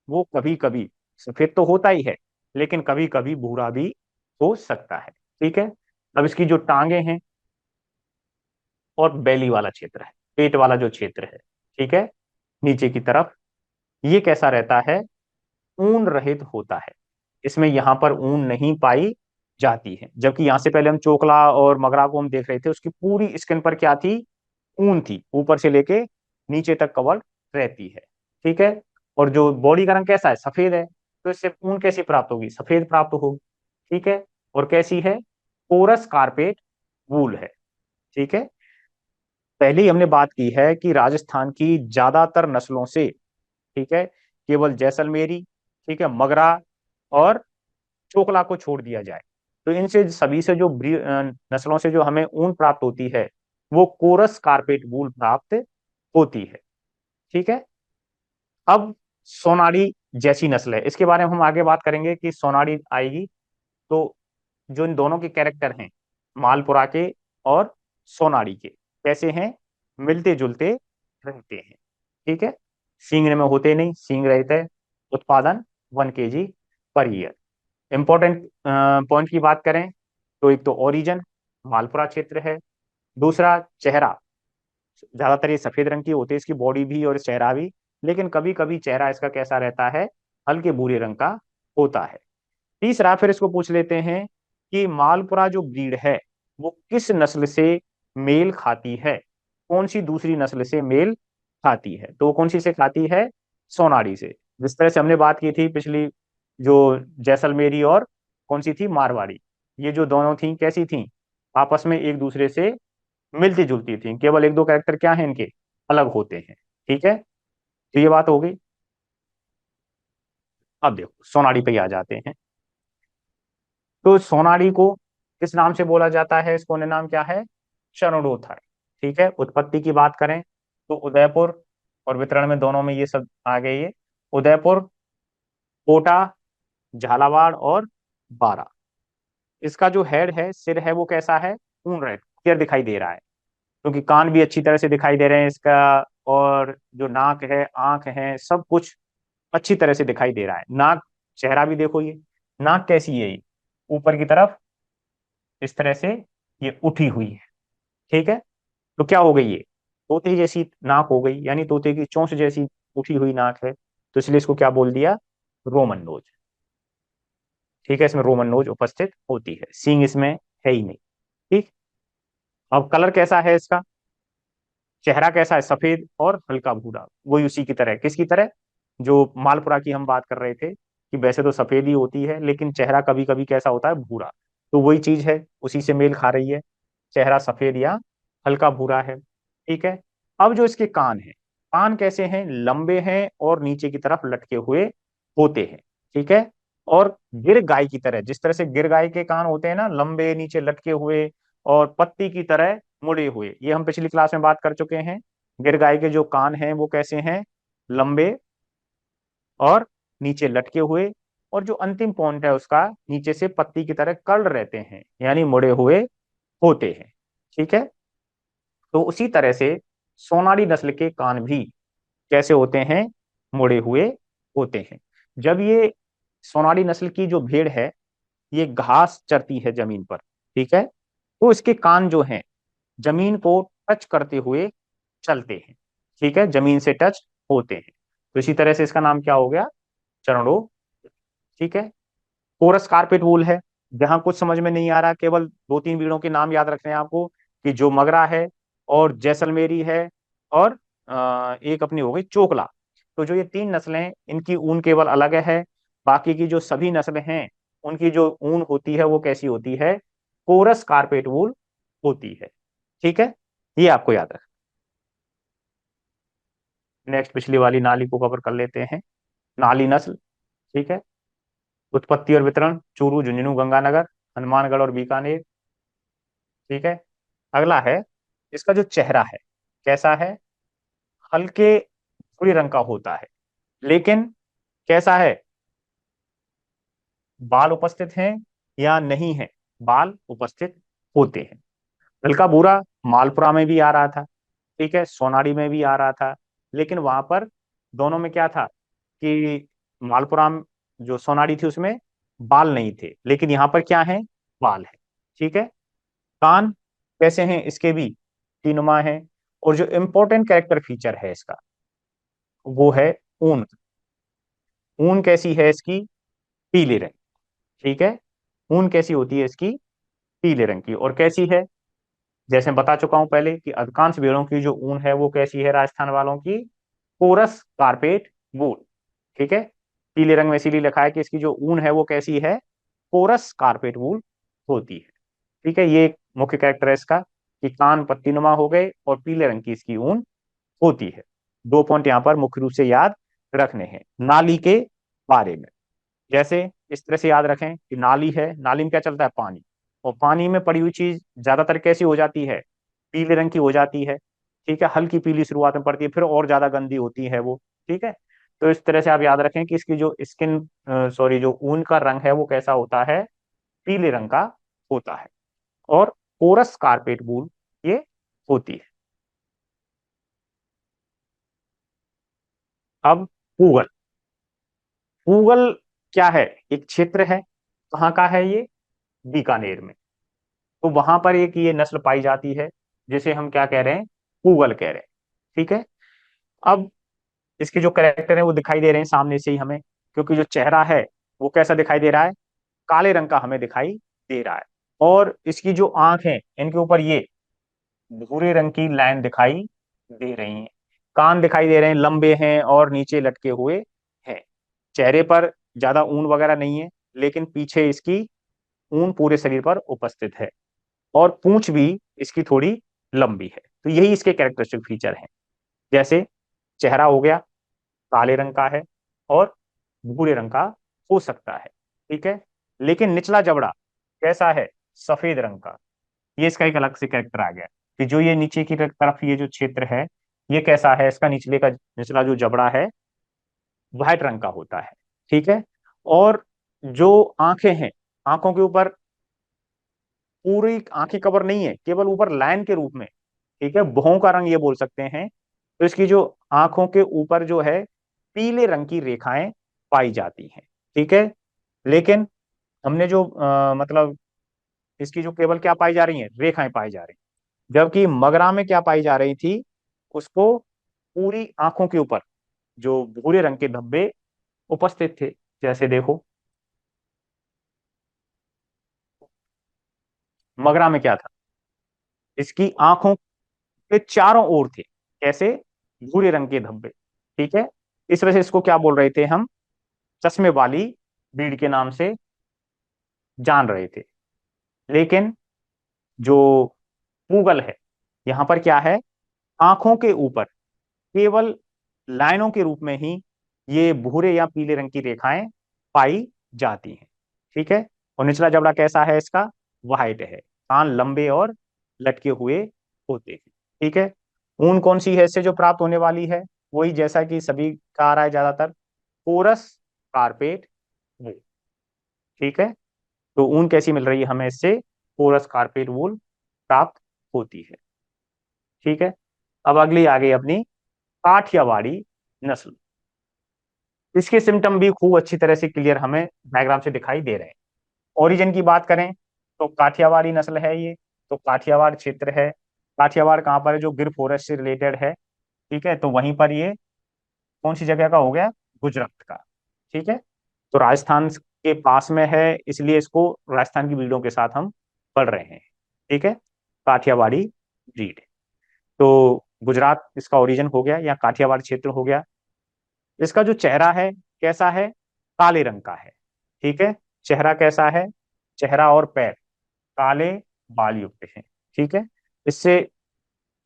वो कभी कभी सफेद तो होता ही है, लेकिन कभी कभी भूरा भी हो सकता है। ठीक है, अब इसकी जो टांगे हैं और बेली वाला क्षेत्र है, पेट वाला जो क्षेत्र है, ठीक है, नीचे की तरफ, ये कैसा रहता है, ऊन रहित होता है। इसमें यहां पर ऊन नहीं पाई जाती है, जबकि यहां से पहले हम चोकला और मगरा को हम देख रहे थे, उसकी पूरी स्किन पर क्या थी, ऊन थी, ऊपर से लेके नीचे तक कवर रहती है। ठीक है, और जो बॉडी का रंग कैसा है, सफेद है, तो इससे ऊन कैसी प्राप्त होगी, सफेद प्राप्त होगी। ठीक है, और कैसी है, कोरस कारपेट वूल है। ठीक है, पहले ही हमने बात की है कि राजस्थान की ज्यादातर नस्लों से, ठीक है, केवल जैसलमेरी, ठीक है, मगरा और चोकला को छोड़ दिया जाए, तो इनसे सभी से जो नस्लों से जो हमें ऊन प्राप्त होती है वो कोरस कारपेट वूल प्राप्त होती है। ठीक है, अब सोनारी जैसी नस्ल है, इसके बारे में हम आगे बात करेंगे कि सोनारी आएगी। तो जो इन दोनों के कैरेक्टर हैं, मालपुरा के और सोनारी के, कैसे हैं, मिलते जुलते रहते हैं। ठीक है, सींग में होते नहीं, सींग रहते हैं। उत्पादन 1 kg per year. Important point की बात करें तो एक तो ओरिजिन मालपुरा क्षेत्र है, दूसरा चेहरा, ज्यादातर ये सफेद रंग की होती है इसकी बॉडी भी और चेहरा भी, लेकिन कभी कभी चेहरा इसका कैसा रहता है, हल्के भूरे रंग का होता है। तीसरा फिर इसको पूछ लेते हैं कि मालपुरा जो ब्रीड है वो किस नस्ल से मेल खाती है, कौन सी दूसरी नस्ल से मेल खाती है, तो वो कौन सी से खाती है, सोनारी से। जिस तरह से हमने बात की थी पिछली, जो जैसलमेरी और कौन सी थी, मारवाड़ी, ये जो दोनों थी कैसी थी, आपस में एक दूसरे से मिलती जुलती थी, केवल एक दो कैरेक्टर क्या है इनके अलग होते हैं। ठीक है, तो ये बात हो गई। अब देखो सोनारी पे ही आ जाते हैं। तो सोनारी को किस नाम से बोला जाता है, इसको अन्य नाम क्या है, चरणोत्थाय। ठीक है, उत्पत्ति की बात करें तो उदयपुर और वितरण में दोनों में ये सब आ गए, ये उदयपुर, कोटा, झालावाड़ और बारा। इसका जो हेड है, सिर है, वो कैसा है, पूर्ण रेड क्लियर दिखाई दे रहा है, क्योंकि कान भी अच्छी तरह से दिखाई दे रहे हैं इसका, और जो नाक है, आंख है, सब कुछ अच्छी तरह से दिखाई दे रहा है। नाक, चेहरा भी देखो, ये नाक कैसी है, ये ऊपर की तरफ इस तरह से ये उठी हुई है। ठीक है, तो क्या हो गई ये, तोते जैसी नाक हो गई, यानी तोते की चोंच जैसी उठी हुई नाक है, तो इसलिए इसको क्या बोल दिया, रोमन नोज। ठीक है, इसमें रोमन नोज उपस्थित होती है, सींग इसमें है ही नहीं। ठीक, अब कलर कैसा है इसका, चेहरा कैसा है, सफेद और हल्का भूरा, वही उसी की तरह, किसकी तरह, जो मालपुरा की हम बात कर रहे थे कि वैसे तो सफेद ही होती है लेकिन चेहरा कभी कभी कैसा होता है, भूरा, तो वही चीज है, उसी से मेल खा रही है, चेहरा सफेद या हल्का भूरा है। ठीक है, अब जो इसके कान हैं, कान कैसे हैं, लंबे हैं और नीचे की तरफ लटके हुए होते हैं। ठीक है, और गिर गाय की तरह, जिस तरह से गिर गाय के कान होते हैं ना, लंबे नीचे लटके हुए और पत्ती की तरह मुड़े हुए, ये हम पिछली क्लास में बात कर चुके हैं। गिर गाय के जो कान हैं वो कैसे हैं, लंबे और नीचे लटके हुए, और जो अंतिम पॉइंट है उसका नीचे से पत्ती की तरह कर्ल रहते हैं, यानी मुड़े हुए होते हैं। ठीक है, तो उसी तरह से सोनारी नस्ल के कान भी कैसे होते हैं, मुड़े हुए होते हैं। जब ये सोनारी नस्ल की जो भेड़ है ये घास चरती है जमीन पर, ठीक है, तो इसके कान जो हैं जमीन को टच करते हुए चलते हैं। ठीक है, जमीन से टच होते हैं, तो इसी तरह से इसका नाम क्या हो गया, चरणों। ठीक है, कोरस कारपेट वूल है, जहां कुछ समझ में नहीं आ रहा, केवल दो तीन बीड़ों के नाम याद रखने हैं आपको, कि जो मगरा है और जैसलमेरी है और एक अपनी हो गई चोकला। तो जो ये तीन नस्लें हैं इनकी ऊन केवल अलग है, बाकी की जो सभी नस्लें हैं उनकी जो ऊन होती है वो कैसी होती है, कोरस कारपेट वूल होती है। ठीक है, ये आपको याद रख। नेक्स्ट पिछली वाली नाली को कवर कर लेते हैं, नाली नस्ल। ठीक है, उत्पत्ति और वितरण चूरू, झुंझुनू, गंगानगर, हनुमानगढ़ और बीकानेर। ठीक है, अगला है इसका जो चेहरा है, कैसा है, हल्के भूरे रंग का होता है, लेकिन कैसा है, बाल उपस्थित हैं या नहीं है, बाल उपस्थित होते हैं। हल्का भूरा मालपुरा में भी आ रहा था, ठीक है, सोनारी में भी आ रहा था, लेकिन वहां पर दोनों में क्या था कि मालपुरा जो सोनारी थी उसमें बाल नहीं थे, लेकिन यहाँ पर क्या है, बाल है। ठीक है, कान कैसे हैं इसके भी, तीनुमा है, और जो इंपॉर्टेंट कैरेक्टर फीचर है इसका वो है ऊन। ऊन कैसी है इसकी, पीले रंग। ठीक है, ऊन कैसी होती है इसकी, पीले रंग की, और कैसी है, जैसे मैं बता चुका हूं पहले कि अधिकांश भेड़ों की जो ऊन है वो कैसी है, राजस्थान वालों की कोरस कारपेट वूल। ठीक है, पीले रंग में इसीलिए लिखा है कि इसकी जो ऊन है वो कैसी है, कोरस कारपेट वूल होती है। ठीक है, ये एक मुख्य कैरेक्टर है इसका, कि कान पत्तीनुमा हो गए और पीले रंग की इसकी ऊन होती है। दो पॉइंट यहाँ पर मुख्य रूप से याद रखने हैं नाली के बारे में। जैसे इस तरह से याद रखें कि नाली है, नाली में क्या चलता है, पानी, और पानी में पड़ी हुई चीज ज्यादातर कैसी हो जाती है, पीले रंग की हो जाती है। ठीक है, हल्की पीली शुरुआत में पड़ती है, फिर और ज्यादा गंदी होती है वो। ठीक है, तो इस तरह से आप याद रखें कि इसकी जो स्किन, सॉरी, जो ऊन का रंग है वो कैसा होता है, पीले रंग का होता है, और कोरस कारपेट वूल ये होती है। अब पूगल, पूगल क्या है, एक क्षेत्र है, कहाँ का है ये, बीकानेर में। तो वहां पर एक ये नस्ल पाई जाती है, जिसे हम क्या कह रहे हैं, पूगल कह रहे हैं। ठीक है। अब इसके जो कैरेक्टर है वो दिखाई दे रहे हैं सामने से ही हमें, क्योंकि जो चेहरा है वो कैसा दिखाई दे रहा है, काले रंग का हमें दिखाई दे रहा है। और इसकी जो आंख है, इनके ऊपर ये भूरे रंग की लाइन दिखाई दे रही है। कान दिखाई दे रहे हैं, लंबे हैं और नीचे लटके हुए हैं। चेहरे पर ज्यादा ऊन वगैरह नहीं है, लेकिन पीछे इसकी ऊन पूरे शरीर पर उपस्थित है। और पूंछ भी इसकी थोड़ी लंबी है। तो यही इसके कैरेक्टरिस्टिक फीचर हैं। जैसे चेहरा हो गया, काले रंग का है और भूरे रंग का हो सकता है। ठीक है। लेकिन निचला जबड़ा कैसा है, सफेद रंग का। ये इसका एक अलग से कैरेक्टर आ गया कि जो ये नीचे की तरफ ये जो क्षेत्र है, ये कैसा है, इसका निचला जो जबड़ा है व्हाइट रंग का होता है। ठीक है। और जो आंखें हैं, आंखों के ऊपर पूरी आंखें कवर नहीं है, केवल ऊपर लाइन के रूप में। ठीक है, भौं का रंग ये बोल सकते हैं। तो इसकी जो आंखों के ऊपर जो है पीले रंग की रेखाएं पाई जाती हैं। ठीक है। लेकिन हमने जो मतलब इसकी जो केवल क्या पाई जा रही है, रेखाएं पाई जा रही हैं, जबकि मगरा में क्या पाई जा रही थी, उसको पूरी आंखों के ऊपर जो भूरे रंग के धब्बे उपस्थित थे। जैसे देखो, मगरा में क्या था, इसकी आंखों के चारों ओर थे, कैसे, भूरे रंग के धब्बे। ठीक है। इस वजह से इसको क्या बोल रहे थे हम, चश्मे वाली भीड़ के नाम से जान रहे थे। लेकिन जो पूगल है, यहां पर क्या है, आंखों के ऊपर केवल लाइनों के रूप में ही ये भूरे या पीले रंग की रेखाएं पाई जाती हैं। ठीक है। और निचला जबड़ा कैसा है इसका, वाइट है। कान लंबे और लटके हुए होते हैं। ठीक है। ऊन कौन सी है इससे जो प्राप्त होने वाली है, वही जैसा कि सभी का आ रहा है ज्यादातर, कोरस कारपेट वूल। ठीक है। तो ऊन कैसी मिल रही है हमें इससे, कोरस कारपेट वूल प्राप्त होती है। ठीक है। अब अगली आ गई अपनी काठियावाड़ी नस्ल। इसके सिम्टम भी खूब अच्छी तरह से क्लियर हमें डायग्राम से दिखाई दे रहे हैं। ओरिजिन की बात करें तो काठियावाड़ी नस्ल है ये। तो काठियावाड़ क्षेत्र है। काठियावाड़ कहाँ पर है, जो गिर फॉरेस्ट से रिलेटेड है। ठीक है। तो वहीं पर ये कौन सी जगह का हो गया, गुजरात का। ठीक है। तो राजस्थान के पास में है, इसलिए इसको राजस्थान की ब्रीडों के साथ हम पढ़ रहे हैं। ठीक है। काठियावाड़ी ब्रीड। तो गुजरात इसका ओरिजिन हो गया या काठियावाड़ क्षेत्र हो गया। इसका जो चेहरा है कैसा है, काले रंग का है। ठीक है। चेहरा कैसा है, चेहरा और पैर काले बाल युक्त हैं। ठीक है। इससे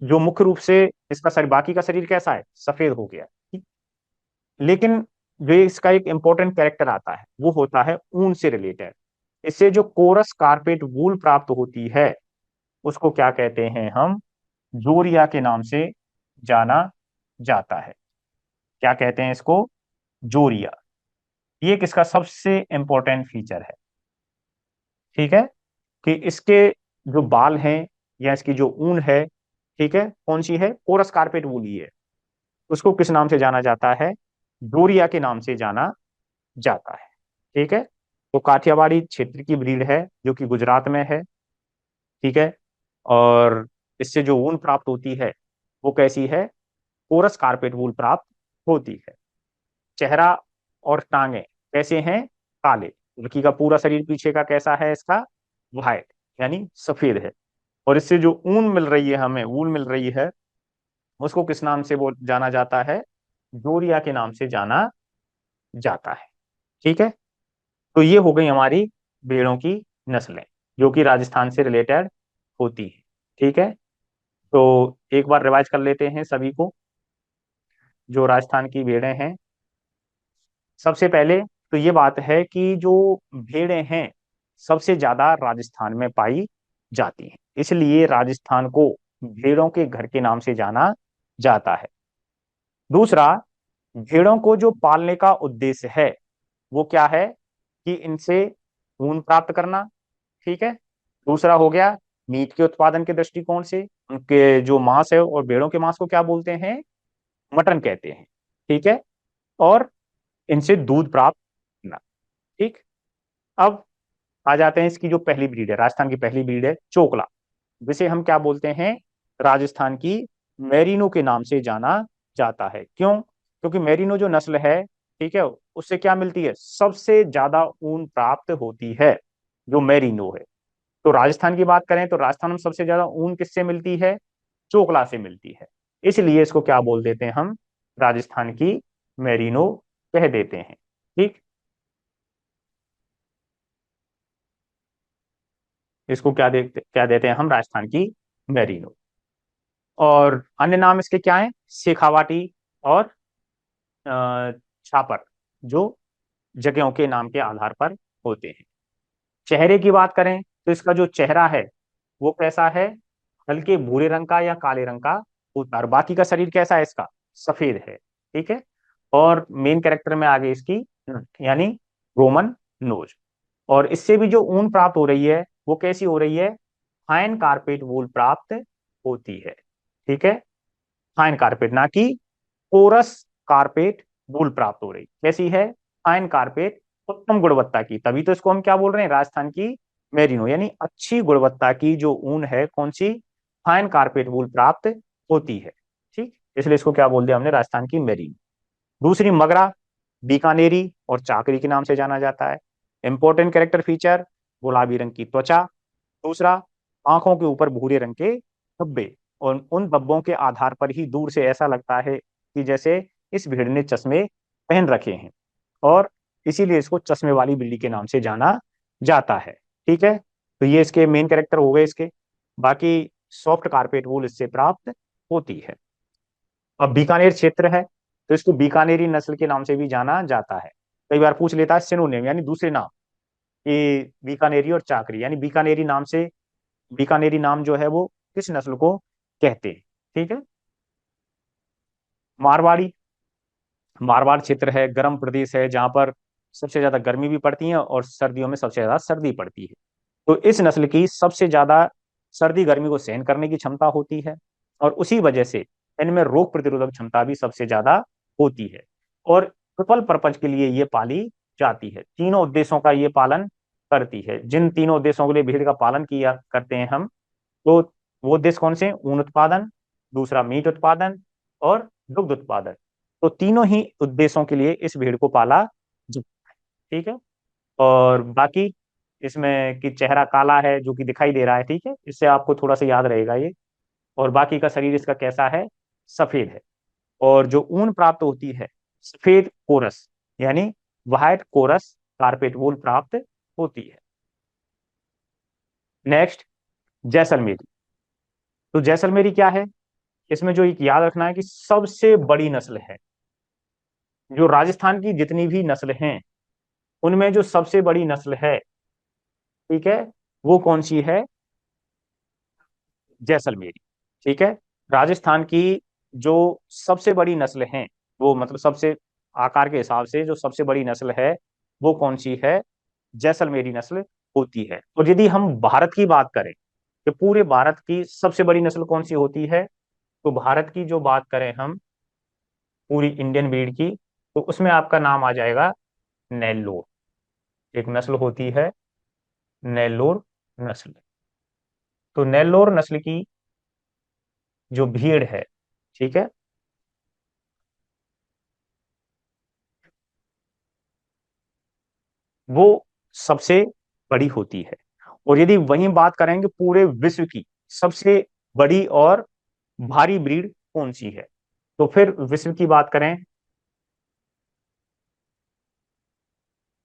जो मुख्य रूप से इसका शरीर, बाकी का शरीर कैसा है, सफेद हो गया। ठीक। लेकिन जो इसका एक इंपॉर्टेंट कैरेक्टर आता है वो होता है ऊन से रिलेटेड। इससे जो कोरस कारपेट वूल प्राप्त होती है, उसको क्या कहते हैं हम, जोरिया के नाम से जाना जाता है। क्या कहते हैं इसको, जोरिया। ये किसका सबसे इंपॉर्टेंट फीचर है। ठीक है। कि इसके जो बाल हैं या इसकी जो ऊन है, ठीक है, कौन सी है, कोरस कारपेट वूली है। उसको किस नाम से जाना जाता है, डोरिया के नाम से जाना जाता है। ठीक है। तो काठियावाड़ी क्षेत्र की ब्रीड है जो कि गुजरात में है। ठीक है। और इससे जो ऊन प्राप्त होती है वो कैसी है, कोरस कारपेट वूल प्राप्त होती है। चेहरा और टांगे कैसे हैं, काले। लड़की का पूरा शरीर पीछे का कैसा है इसका, व्हाइट यानी सफेद है। और इससे जो ऊन मिल रही है, हमें ऊन मिल रही है, उसको किस नाम से वो जाना जाता है, डोरिया के नाम से जाना जाता है। ठीक है। तो ये हो गई हमारी भेड़ों की नस्लें जो कि राजस्थान से रिलेटेड होती है। ठीक है। तो एक बार रिवाइज कर लेते हैं सभी को, जो राजस्थान की भेड़ें हैं। सबसे पहले तो ये बात है कि जो भेड़ें हैं सबसे ज्यादा राजस्थान में पाई जाती हैं, इसलिए राजस्थान को भेड़ों के घर के नाम से जाना जाता है। दूसरा, भेड़ों को जो पालने का उद्देश्य है वो क्या है, कि इनसे ऊन प्राप्त करना। ठीक है। दूसरा हो गया मीट के उत्पादन के दृष्टिकोण से, उनके जो मांस है, और भेड़ों के मांस को क्या बोलते हैं, मटन कहते हैं। ठीक है। और इनसे दूध प्राप्त करना। ठीक। अब आ जाते हैं इसकी जो पहली ब्रीड है, राजस्थान की पहली ब्रीड है चोकला, जिसे हम क्या बोलते हैं, राजस्थान की मेरिनो के नाम से जाना जाता है। क्यों? क्योंकि मेरिनो जो नस्ल है, ठीक है, उससे क्या मिलती है, सबसे ज्यादा ऊन प्राप्त होती है, जो मेरिनो है। तो राजस्थान की बात करें तो राजस्थान में सबसे ज्यादा ऊन किससे मिलती है, चोकला से मिलती है। इसलिए इसको क्या बोल देते हैं हम, राजस्थान की मेरिनो कह देते हैं। ठीक। इसको क्या देते हैं हम, राजस्थान की मेरिनो। और अन्य नाम इसके क्या है, शेखावाटी और छापर, जो जगहों के नाम के आधार पर होते हैं। चेहरे की बात करें तो इसका जो चेहरा है वो कैसा है, हल्के भूरे रंग का या काले रंग का होता है। और बाकी का शरीर कैसा है इसका, सफेद है। ठीक है। और मेन कैरेक्टर में आगे इसकी यानी रोमन नोज। और इससे भी जो ऊन प्राप्त हो रही है वो कैसी हो रही है, फाइन कारपेट वूल प्राप्त होती है। ठीक है। फाइन कारपेट, ना कि कोरस कारपेट वूल प्राप्त हो रही, कैसी है, फाइन कारपेट, उत्तम गुणवत्ता की। तभी तो इसको हम क्या बोल रहे हैं, राजस्थान की मेरिनो, यानी अच्छी गुणवत्ता की जो ऊन है, कौन सी, फाइन कारपेट वूल प्राप्त होती है। ठीक, इसलिए इसको क्या बोल दिया हमने, राजस्थान की मेरिनो। दूसरी मगरा, बीकानेरी और चाकरी के नाम से जाना जाता है। इंपॉर्टेंट कैरेक्टर फीचर, गुलाबी रंग की त्वचा। दूसरा, आंखों के ऊपर भूरे रंग के धब्बे, और उन धब्बों के आधार पर ही दूर से ऐसा लगता है कि जैसे इस भेड़ ने चश्मे पहन रखे हैं, और इसीलिए इसको चश्मे वाली बिल्ली के नाम से जाना जाता है। ठीक है। तो ये इसके मेन कैरेक्टर हो गए इसके। बाकी सॉफ्ट कारपेट वूल इससे प्राप्त होती है। अब बीकानेर क्षेत्र है तो इसको बीकानेरी नस्ल के नाम से भी जाना जाता है। कई बार पूछ लेता है सिनोनिम यानी दूसरे नाम, कि बीकानेरी और चाकरी, यानी बीकानेरी नाम से, बीकानेरी नाम जो है वो किस नस्ल को कहते हैं। ठीक है। मारवाड़ी, मारवाड़ क्षेत्र है, गर्म प्रदेश है, जहां पर सबसे ज्यादा गर्मी भी पड़ती है और सर्दियों में सबसे ज्यादा सर्दी पड़ती है। तो इस नस्ल की सबसे ज्यादा सर्दी गर्मी को सहन करने की क्षमता होती है, और उसी वजह से इनमें रोग प्रतिरोधक क्षमता भी सबसे ज्यादा होती है। और ट्रिपल पर्पज के लिए ये पाली जाती है, तीनों उद्देश्यों का ये पालन करती है। जिन तीनों उद्देश्यों के लिए भेड़ का पालन किया करते हैं हम, तो वो उद्देश्य कौन से हैं, ऊन उत्पादन, दूसरा मीट उत्पादन, और दुग्ध उत्पादन। तो तीनों ही उद्देश्यों के लिए इस भेड़ को पाला जाता है। ठीक है। और बाकी इसमें कि चेहरा काला है जो कि दिखाई दे रहा है, ठीक है, इससे आपको थोड़ा सा याद रहेगा ये। और बाकी का शरीर इसका कैसा है, सफेद है। और जो ऊन प्राप्त होती है, सफेद कोरस, यानी व्हाइट कोरस कारपेट वूल प्राप्त होती है। नेक्स्ट, जैसलमेरी। तो जैसलमेरी क्या है, इसमें जो एक याद रखना है कि सबसे बड़ी नस्ल है, जो राजस्थान की जितनी भी नस्ल हैं उनमें जो सबसे बड़ी नस्ल है, ठीक है, वो कौन सी है, जैसलमेरी। ठीक है। राजस्थान की जो सबसे बड़ी नस्ल है, वो मतलब सबसे आकार के हिसाब से जो सबसे बड़ी नस्ल है वो कौन सी है, जैसलमेरी नस्ल होती है। और यदि हम भारत की बात करें कि पूरे भारत की सबसे बड़ी नस्ल कौन सी होती है, तो भारत की जो बात करें हम, पूरी इंडियन ब्रीड की, तो उसमें आपका नाम आ जाएगा नेल्लोर। एक नस्ल होती है नेल्लोर नस्ल। तो नेल्लोर नस्ल की जो भीड़ है, ठीक है, वो सबसे बड़ी होती है। और यदि वहीं बात करेंगे पूरे विश्व की सबसे बड़ी और भारी ब्रीड कौन सी है, तो फिर विश्व की बात करें,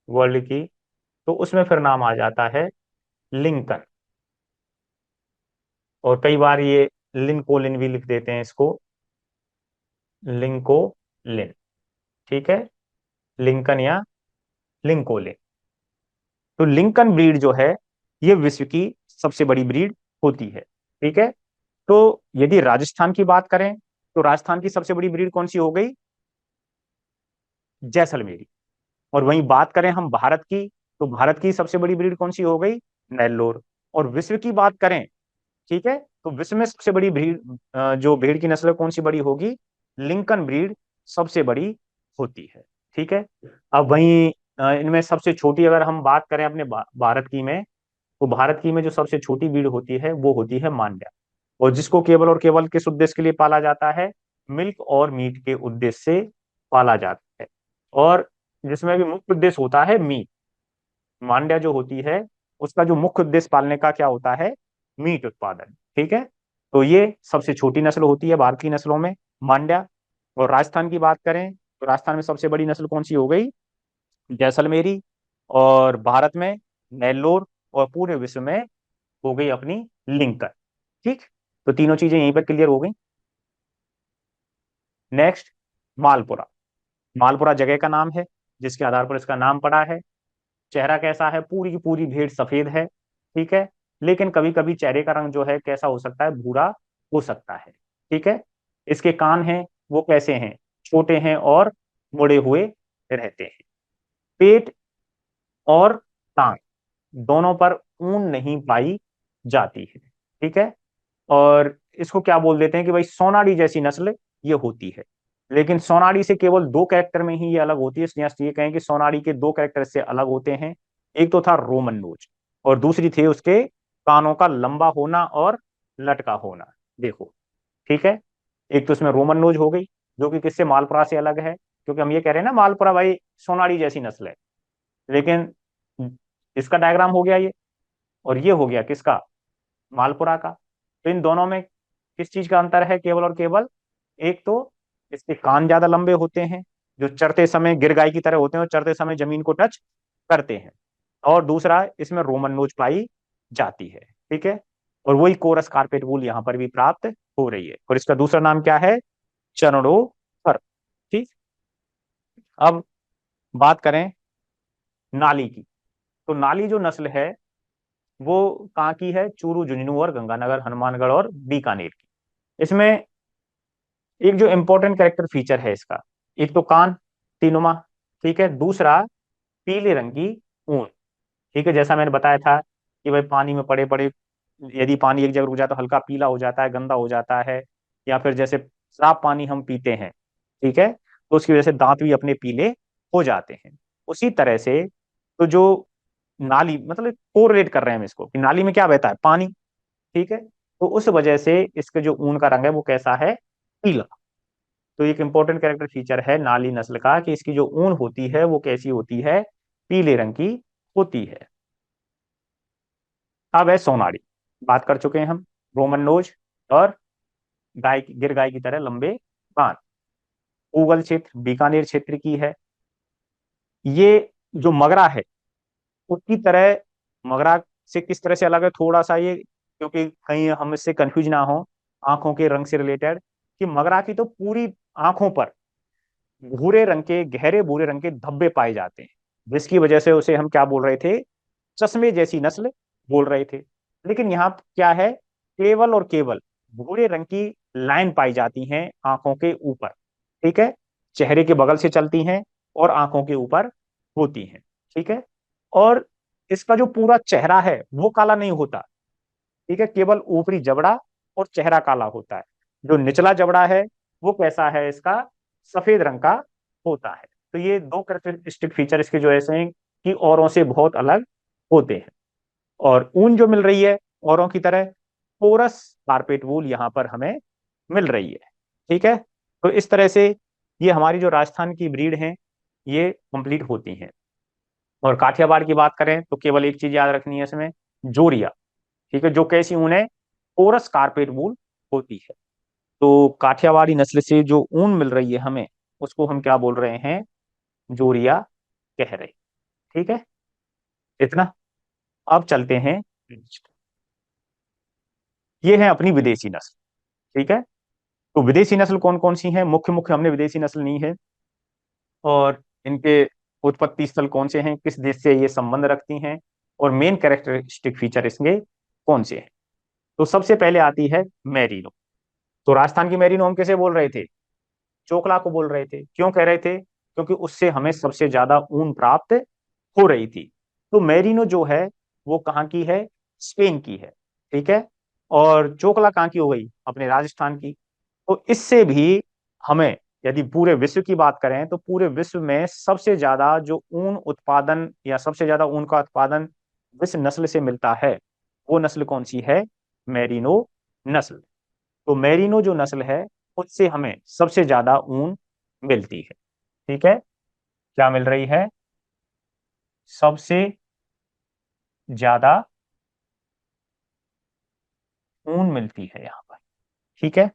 वर्ल्ड की, तो उसमें फिर नाम आ जाता है लिंकन। और कई बार ये लिंकोलिन भी लिख देते हैं इसको, लिंकोलिन। ठीक है। लिंकन या लिंकोलिन। तो लिंकन ब्रीड जो है ये विश्व की सबसे बड़ी ब्रीड होती है। ठीक है। तो यदि राजस्थान की बात करें तो राजस्थान की सबसे बड़ी ब्रीड कौन सी हो गई, जैसलमेरी। और वहीं बात करें हम भारत की, तो भारत की सबसे बड़ी ब्रीड कौन सी हो गई, नेल्लोर। और विश्व की बात करें, ठीक है, तो विश्व में सबसे बड़ी ब्रीड जो भेड़ की नस्ल कौन सी बड़ी होगी, लिंकन ब्रीड सबसे बड़ी होती है। ठीक है। अब वहीं इनमें सबसे छोटी अगर हम बात करें अपने भारत की में, तो भारत की में जो सबसे छोटी ब्रीड होती है वो होती है मांड्या। और जिसको केवल और केवल किस उद्देश्य के लिए पाला जाता है, मिल्क और मीट के उद्देश्य से पाला जाता है। और जिसमें भी मुख्य उद्देश्य होता है मीट। मांड्या जो होती है उसका जो मुख्य उद्देश्य पालने का क्या होता है, मीट उत्पादन। ठीक है, तो ये सबसे छोटी नस्ल होती है भारतीय नस्लों में, मांड्या। और राजस्थान की बात करें तो राजस्थान में सबसे बड़ी नस्ल कौन सी हो गई, जैसलमेरी। और भारत में नेल्लोर। और पूरे विश्व में हो गई अपनी लिंकर। ठीक, तो तीनों चीजें यहीं पर क्लियर हो गई। नेक्स्ट, मालपुरा। मालपुरा जगह का नाम है जिसके आधार पर इसका नाम पड़ा है। चेहरा कैसा है, पूरी की पूरी भेड़ सफेद है। ठीक है, लेकिन कभी कभी चेहरे का रंग जो है कैसा हो सकता है, भूरा हो सकता है। ठीक है, इसके कान हैं वो कैसे हैं, छोटे हैं और मुड़े हुए रहते हैं। पेट और टांग दोनों पर ऊन नहीं पाई जाती है। ठीक है, और इसको क्या बोल देते हैं कि भाई सोनाड़ी जैसी नस्ल ये होती है। लेकिन सोनाड़ी से केवल दो कैरेक्टर में ही ये अलग होती है, इसलिए ये कहें कि सोनाड़ी के दो कैरेक्टर से अलग होते हैं। एक तो था रोमन नोज, और दूसरी थी उसके कानों का लंबा होना और लटका होना। देखो, ठीक है, एक तो इसमें रोमन नोज हो गई जो कि किससे, मालपुरा से अलग है, क्योंकि हम ये कह रहे हैं ना मालपुरा भाई सोनाड़ी जैसी नस्ल है। लेकिन इसका डायग्राम हो गया ये, और ये हो गया किसका, मालपुरा का। तो इन दोनों में किस चीज का अंतर है, केवल और केवल एक तो इसके कान ज्यादा लंबे होते हैं जो चरते समय गिरगाय की तरह होते हैं और चरते समय जमीन को टच करते हैं। और दूसरा, इसमें रोमन नोच पाई जाती है। ठीक है, और वही कोरस कारपेट वूल यहाँ पर भी प्राप्त हो रही है, और इसका दूसरा नाम क्या है, चरणों फर। ठीक, अब बात करें नाली की, तो नाली जो नस्ल है वो कहाँ की है, चूरू, झुंझुनू और गंगानगर, हनुमानगढ़ और बीकानेर की। इसमें एक जो इंपॉर्टेंट कैरेक्टर फीचर है इसका, एक तो कान तीनुमा। ठीक है, दूसरा पीले रंग की ऊन। ठीक है, जैसा मैंने बताया था कि भाई पानी में पड़े पड़े, यदि पानी एक जगह रुक जाए तो हल्का पीला हो जाता है, गंदा हो जाता है। या फिर जैसे साफ पानी हम पीते हैं, ठीक है, तो उसकी वजह से दांत भी अपने पीले हो जाते हैं। उसी तरह से तो जो नाली, मतलब कोरिलेट कर रहे हैं हम इसको कि नाली में क्या बहता है, पानी। ठीक है, तो उस वजह से इसके जो ऊन का रंग है वो कैसा है, पीला। तो एक इंपॉर्टेंट कैरेक्टर फीचर है नाली नस्ल का कि इसकी जो ऊन होती है वो कैसी होती है, पीले रंग की होती है। अब है सोनाड़ी, बात कर चुके हैं हम, रोमन नोज और गिर गाय की तरह लंबे कान। पूगल क्षेत्र बीकानेर क्षेत्र की है। ये जो मगरा है उसकी तरह, मगरा से किस तरह से अलग है थोड़ा सा ये, क्योंकि कहीं हम इससे कंफ्यूज ना हो आंखों के रंग से रिलेटेड, कि मगरा की तो पूरी आंखों पर भूरे रंग के, गहरे भूरे रंग के धब्बे पाए जाते हैं, जिसकी वजह से उसे हम क्या बोल रहे थे, चश्मे जैसी नस्ल बोल रहे थे। लेकिन यहाँ क्या है, केवल और केवल भूरे रंग की लाइन पाई जाती हैं आंखों के ऊपर। ठीक है, चेहरे के बगल से चलती हैं और आंखों के ऊपर होती हैं। ठीक है, और इसका जो पूरा चेहरा है वो काला नहीं होता। ठीक है, केवल ऊपरी जबड़ा और चेहरा काला होता है। जो निचला जबड़ा है वो कैसा है इसका, सफेद रंग का होता है। तो ये दो कैरेक्टरिस्टिक फीचर इसके जो ऐसे हैं कि औरों से बहुत अलग होते हैं। और ऊन जो मिल रही है औरों की तरह, पोरस कारपेट वूल यहाँ पर हमें मिल रही है। ठीक है, तो इस तरह से ये हमारी जो राजस्थान की ब्रीड हैं ये कंप्लीट होती हैं। और काठियावाड़ की बात करें तो केवल एक चीज याद रखनी है इसमें, जोरिया। ठीक है, जो कैसी ऊन है, पोरस कारपेट वूल होती है। तो काठियावाड़ी नस्ल से जो ऊन मिल रही है हमें, उसको हम क्या बोल रहे हैं, जोरिया कह रहे हैं। ठीक है, इतना। अब चलते हैं, ये है अपनी विदेशी नस्ल। ठीक है, तो विदेशी नस्ल कौन कौन सी हैं, मुख्य मुख्य हमने विदेशी नस्ल ली है, और इनके उत्पत्ति स्थल कौन से हैं, किस देश से ये संबंध रखती हैं, और मेन कैरेक्टरिस्टिक फीचर इसके कौन से हैं। तो सबसे पहले आती है मैरीनो। तो राजस्थान की मैरीनो हम कैसे बोल रहे थे, चोकला को बोल रहे थे। क्यों कह रहे थे, क्योंकि उससे हमें सबसे ज्यादा ऊन प्राप्त हो रही थी। तो मेरिनो जो है वो कहाँ की है, स्पेन की है। ठीक है, और चोकला कहाँ की हो गई, अपने राजस्थान की। तो इससे भी हमें यदि पूरे विश्व की बात करें तो पूरे विश्व में सबसे ज्यादा जो ऊन उत्पादन या सबसे ज्यादा ऊन का उत्पादन जिस नस्ल से मिलता है वो नस्ल कौन सी है? मेरिनो नस्ल। तो मेरिनो जो नस्ल है उससे हमें सबसे ज्यादा ऊन मिलती है। ठीक है, क्या मिल रही है? सबसे ज्यादा ऊन मिलती है यहाँ पर। ठीक है।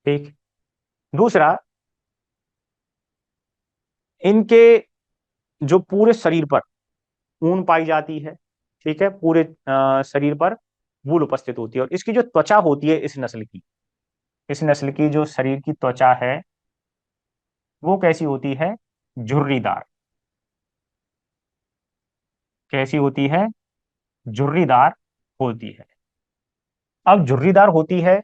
ठीक। दूसरा, इनके जो पूरे शरीर पर ऊन पाई जाती है, ठीक है, पूरे शरीर पर वूल उपस्थित होती है। और इसकी जो त्वचा होती है इस नस्ल की जो शरीर की त्वचा है वो कैसी होती है? झुर्रीदार। कैसी होती है? झुर्रीदार होती है। अब झुर्रीदार होती है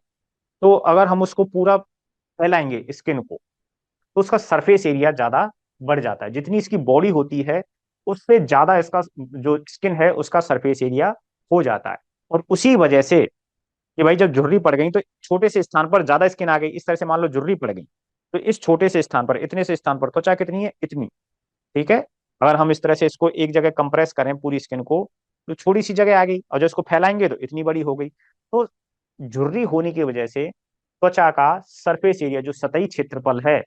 तो अगर हम उसको पूरा फैलाएंगे स्किन को तो उसका सरफेस एरिया ज्यादा बढ़ जाता है। जितनी इसकी बॉडी होती है उससे ज्यादा इसका जो स्किन है उसका सरफेस एरिया हो जाता है। और उसी वजह से कि भाई जब झुर्री पड़ गई तो छोटे से स्थान पर ज्यादा स्किन आ गई, इस तरह से मान लो झुर्री पड़ गई तो इस छोटे से स्थान पर, इतने से स्थान पर त्वचा कितनी है? इतनी। ठीक है। अगर हम इस तरह से इसको एक जगह कंप्रेस करें पूरी स्किन को तो छोटी सी जगह आ गई, और जब इसको फैलाएंगे तो इतनी बड़ी हो गई। तो झुर्री होने की वजह से त्वचा का सरफेस एरिया जो सतही क्षेत्रफल है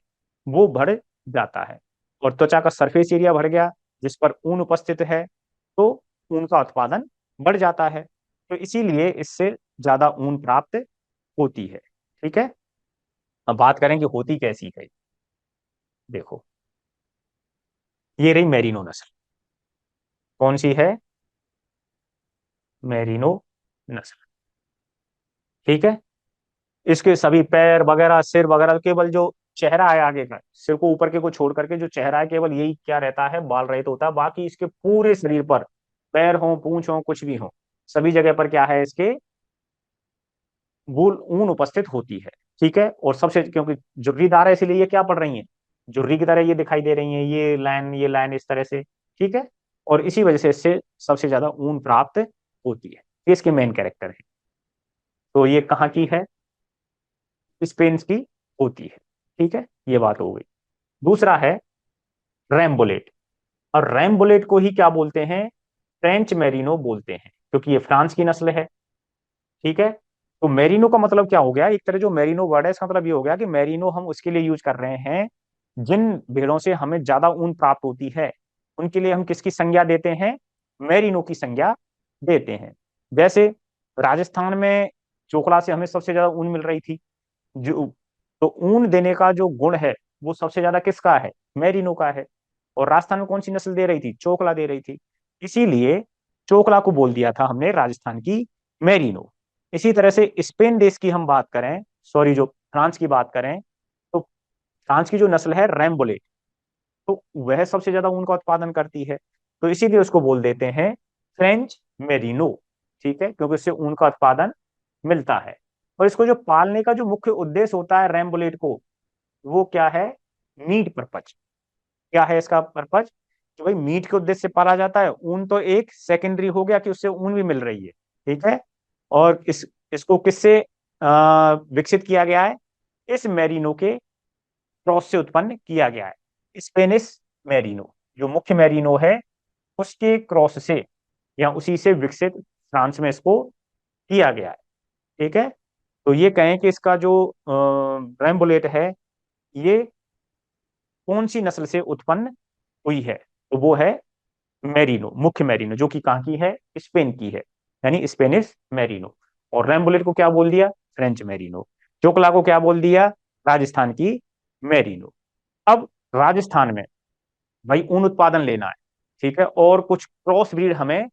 वो बढ़ जाता है। और त्वचा का सरफेस एरिया बढ़ गया जिस पर ऊन उपस्थित है तो ऊन का उत्पादन बढ़ जाता है। तो इसीलिए इससे ज्यादा ऊन प्राप्त होती है। ठीक है। अब बात करें कि होती कैसी है। देखो, ये रही मेरिनो नस्ल। कौन सी है? मेरिनो नस्ल। ठीक है। इसके सभी पैर वगैरह, सिर वगैरह, केवल जो चेहरा है आगे का, सिर को ऊपर के को छोड़ करके जो चेहरा है केवल यही क्या रहता है? बाल रहित होता है। बाकी इसके पूरे शरीर पर पैर हो, पूंछ हो, कुछ भी हो, सभी जगह पर क्या है? इसके वूल, ऊन उपस्थित होती है। ठीक है। और सबसे, क्योंकि झुर्रीदार है इसलिए ये क्या पड़ रही है? झुर्री की तरह ये दिखाई दे रही है, ये लाइन इस तरह से। ठीक है। और इसी वजह से इससे सबसे ज्यादा ऊन प्राप्त होती है। ये इसके मेन कैरेक्टर है। तो ये कहाँ की है? स्पेन की होती है। ठीक है, ये बात हो गई। दूसरा है रैम्बोलेट। और रैम्बोलेट को ही क्या बोलते हैं? फ्रेंच मेरिनो बोलते हैं, क्योंकि ये फ्रांस की नस्ल है। ठीक है। तो मेरिनो का मतलब क्या हो गया? एक तरह जो मेरिनो वर्ड है इसका मतलब ये हो गया कि मेरिनो हम उसके लिए यूज कर रहे हैं जिन भेड़ों से हमें ज्यादा ऊन प्राप्त होती है उनके लिए हम किसकी संज्ञा देते हैं? मेरिनो की संज्ञा देते हैं। जैसे राजस्थान में चोकला से हमें सबसे ज्यादा ऊन मिल रही थी। जो तो ऊन देने का जो गुण है वो सबसे ज्यादा किसका है? मेरिनो का है। और राजस्थान में कौन सी नस्ल दे रही थी? चोकला दे रही थी। इसीलिए चोकला को बोल दिया था हमने राजस्थान की मेरिनो। इसी तरह से स्पेन देश की हम बात करें, सॉरी, जो फ्रांस की बात करें तो फ्रांस की जो नस्ल है रैम्बोलेट, तो वह सबसे ज्यादा ऊन का उत्पादन करती है। तो इसीलिए उसको बोल देते हैं फ्रेंच मेरिनो। ठीक है, क्योंकि उससे ऊन का उत्पादन मिलता है। और इसको जो पालने का जो मुख्य उद्देश्य होता है रैम्बोलेट को, वो क्या है? Meat purpose. क्या है इसका पर्पज? तो भाई मीट के उद्देश्य से पाला जाता है। ऊन तो एक सेकेंडरी हो गया कि उससे ऊन भी मिल रही है। ठीक है। और इसको किससे विकसित किया गया है? इस मेरिनो के क्रॉस से उत्पन्न किया गया है। स्पेनिश मेरिनो जो मुख्य मेरिनो है उसके क्रॉस से या उसी से विकसित फ्रांस में इसको किया गया है। ठीक है। तो ये कहें कि इसका जो रैम्बुलेट है ये कौन सी नस्ल से उत्पन्न हुई है? तो वो है मेरिनो, मुख्य मेरिनो, जो कि कहाँ की है? स्पेन की है, यानी स्पेनिश मेरिनो। और रैम्बुलेट को क्या बोल दिया? French merino. चोकला को क्या बोल दिया? राजस्थान की मेरिनो। अब राजस्थान में भाई ऊन उत्पादन लेना है, ठीक है, और कुछ क्रॉस ब्रीड हमें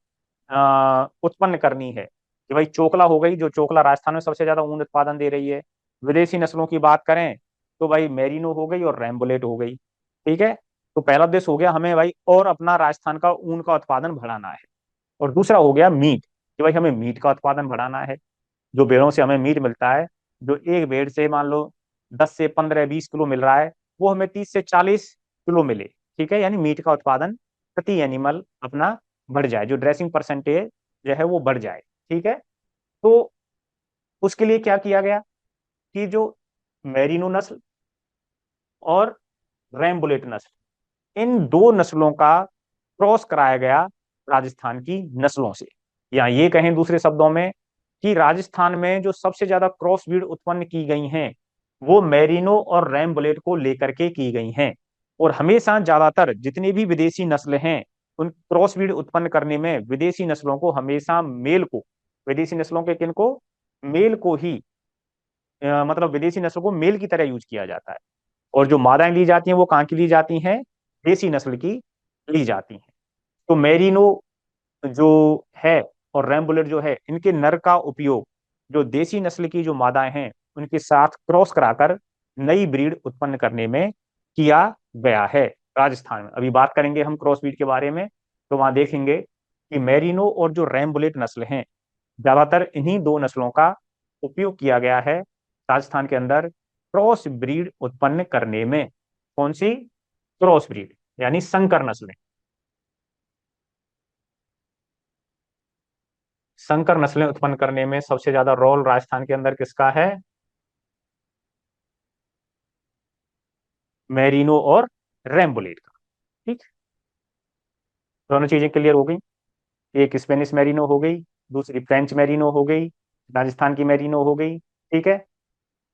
उत्पन्न करनी है कि भाई चोकला हो गई, जो चोकला राजस्थान में सबसे ज्यादा ऊन उत्पादन दे रही है। विदेशी नस्लों की बात करें तो भाई मेरिनो हो गई और रैम्बुलेट हो गई। ठीक है। तो पहला उद्देश्य हो गया हमें भाई और अपना राजस्थान का ऊन का उत्पादन बढ़ाना है। और दूसरा हो गया मीट, कि भाई हमें मीट का उत्पादन बढ़ाना है। जो भेड़ों से हमें मीट मिलता है, जो एक भेड़ से मान लो 10 से 15 20 किलो मिल रहा है, वो हमें 30 से 40 किलो मिले। ठीक है, यानी मीट का उत्पादन प्रति एनिमल अपना बढ़ जाए, जो ड्रेसिंग परसेंटेज जो है वो बढ़ जाए। ठीक है। तो उसके लिए क्या किया गया कि जो मेरिनो नस्ल और रैम्बुलेट नस्ल, इन दो नस्लों का क्रॉस कराया गया राजस्थान की नस्लों से। या ये कहें दूसरे शब्दों में कि राजस्थान में जो सबसे ज्यादा क्रॉस ब्रीड उत्पन्न की गई हैं वो मेरिनो और रैम्बुलेट को लेकर के की गई हैं। और हमेशा ज्यादातर जितनी भी विदेशी नस्ल हैं उन क्रॉस ब्रीड उत्पन्न करने में विदेशी नस्लों को हमेशा मेल को, विदेशी नस्लों के किन को, मेल को ही, मतलब विदेशी नस्ल को मेल की तरह यूज किया जाता है। और जो मादाएं ली जाती हैं वो कहाँ की ली जाती हैं, देसी नस्ल की ली जाती हैं। तो मेरिनो जो है और रैम्बुलेट जो है, इनके नर का उपयोग जो देसी नस्ल की जो मादाएं हैं उनके साथ क्रॉस कराकर नई ब्रीड उत्पन्न करने में किया गया है राजस्थान में। अभी बात करेंगे हम क्रॉस ब्रीड के बारे में, तो वहां देखेंगे कि मेरिनो और जो रैम्बुलेट नस्ल हैं, ज्यादातर इन्हीं दो नस्लों का उपयोग किया गया है राजस्थान के अंदर क्रॉस ब्रीड उत्पन्न करने में। कौन सी? क्रॉस ब्रीड यानी संकर नस्लें। संकर नस्लें उत्पन्न करने में सबसे ज्यादा रोल राजस्थान के अंदर किसका है? मेरिनो और रैम्बुलेट का। ठीक। दोनों चीजें क्लियर हो गई। एक स्पेनिश मेरिनो हो गई, दूसरी फ्रेंच मेरिनो हो गई, राजस्थान की मेरिनो हो गई। ठीक है।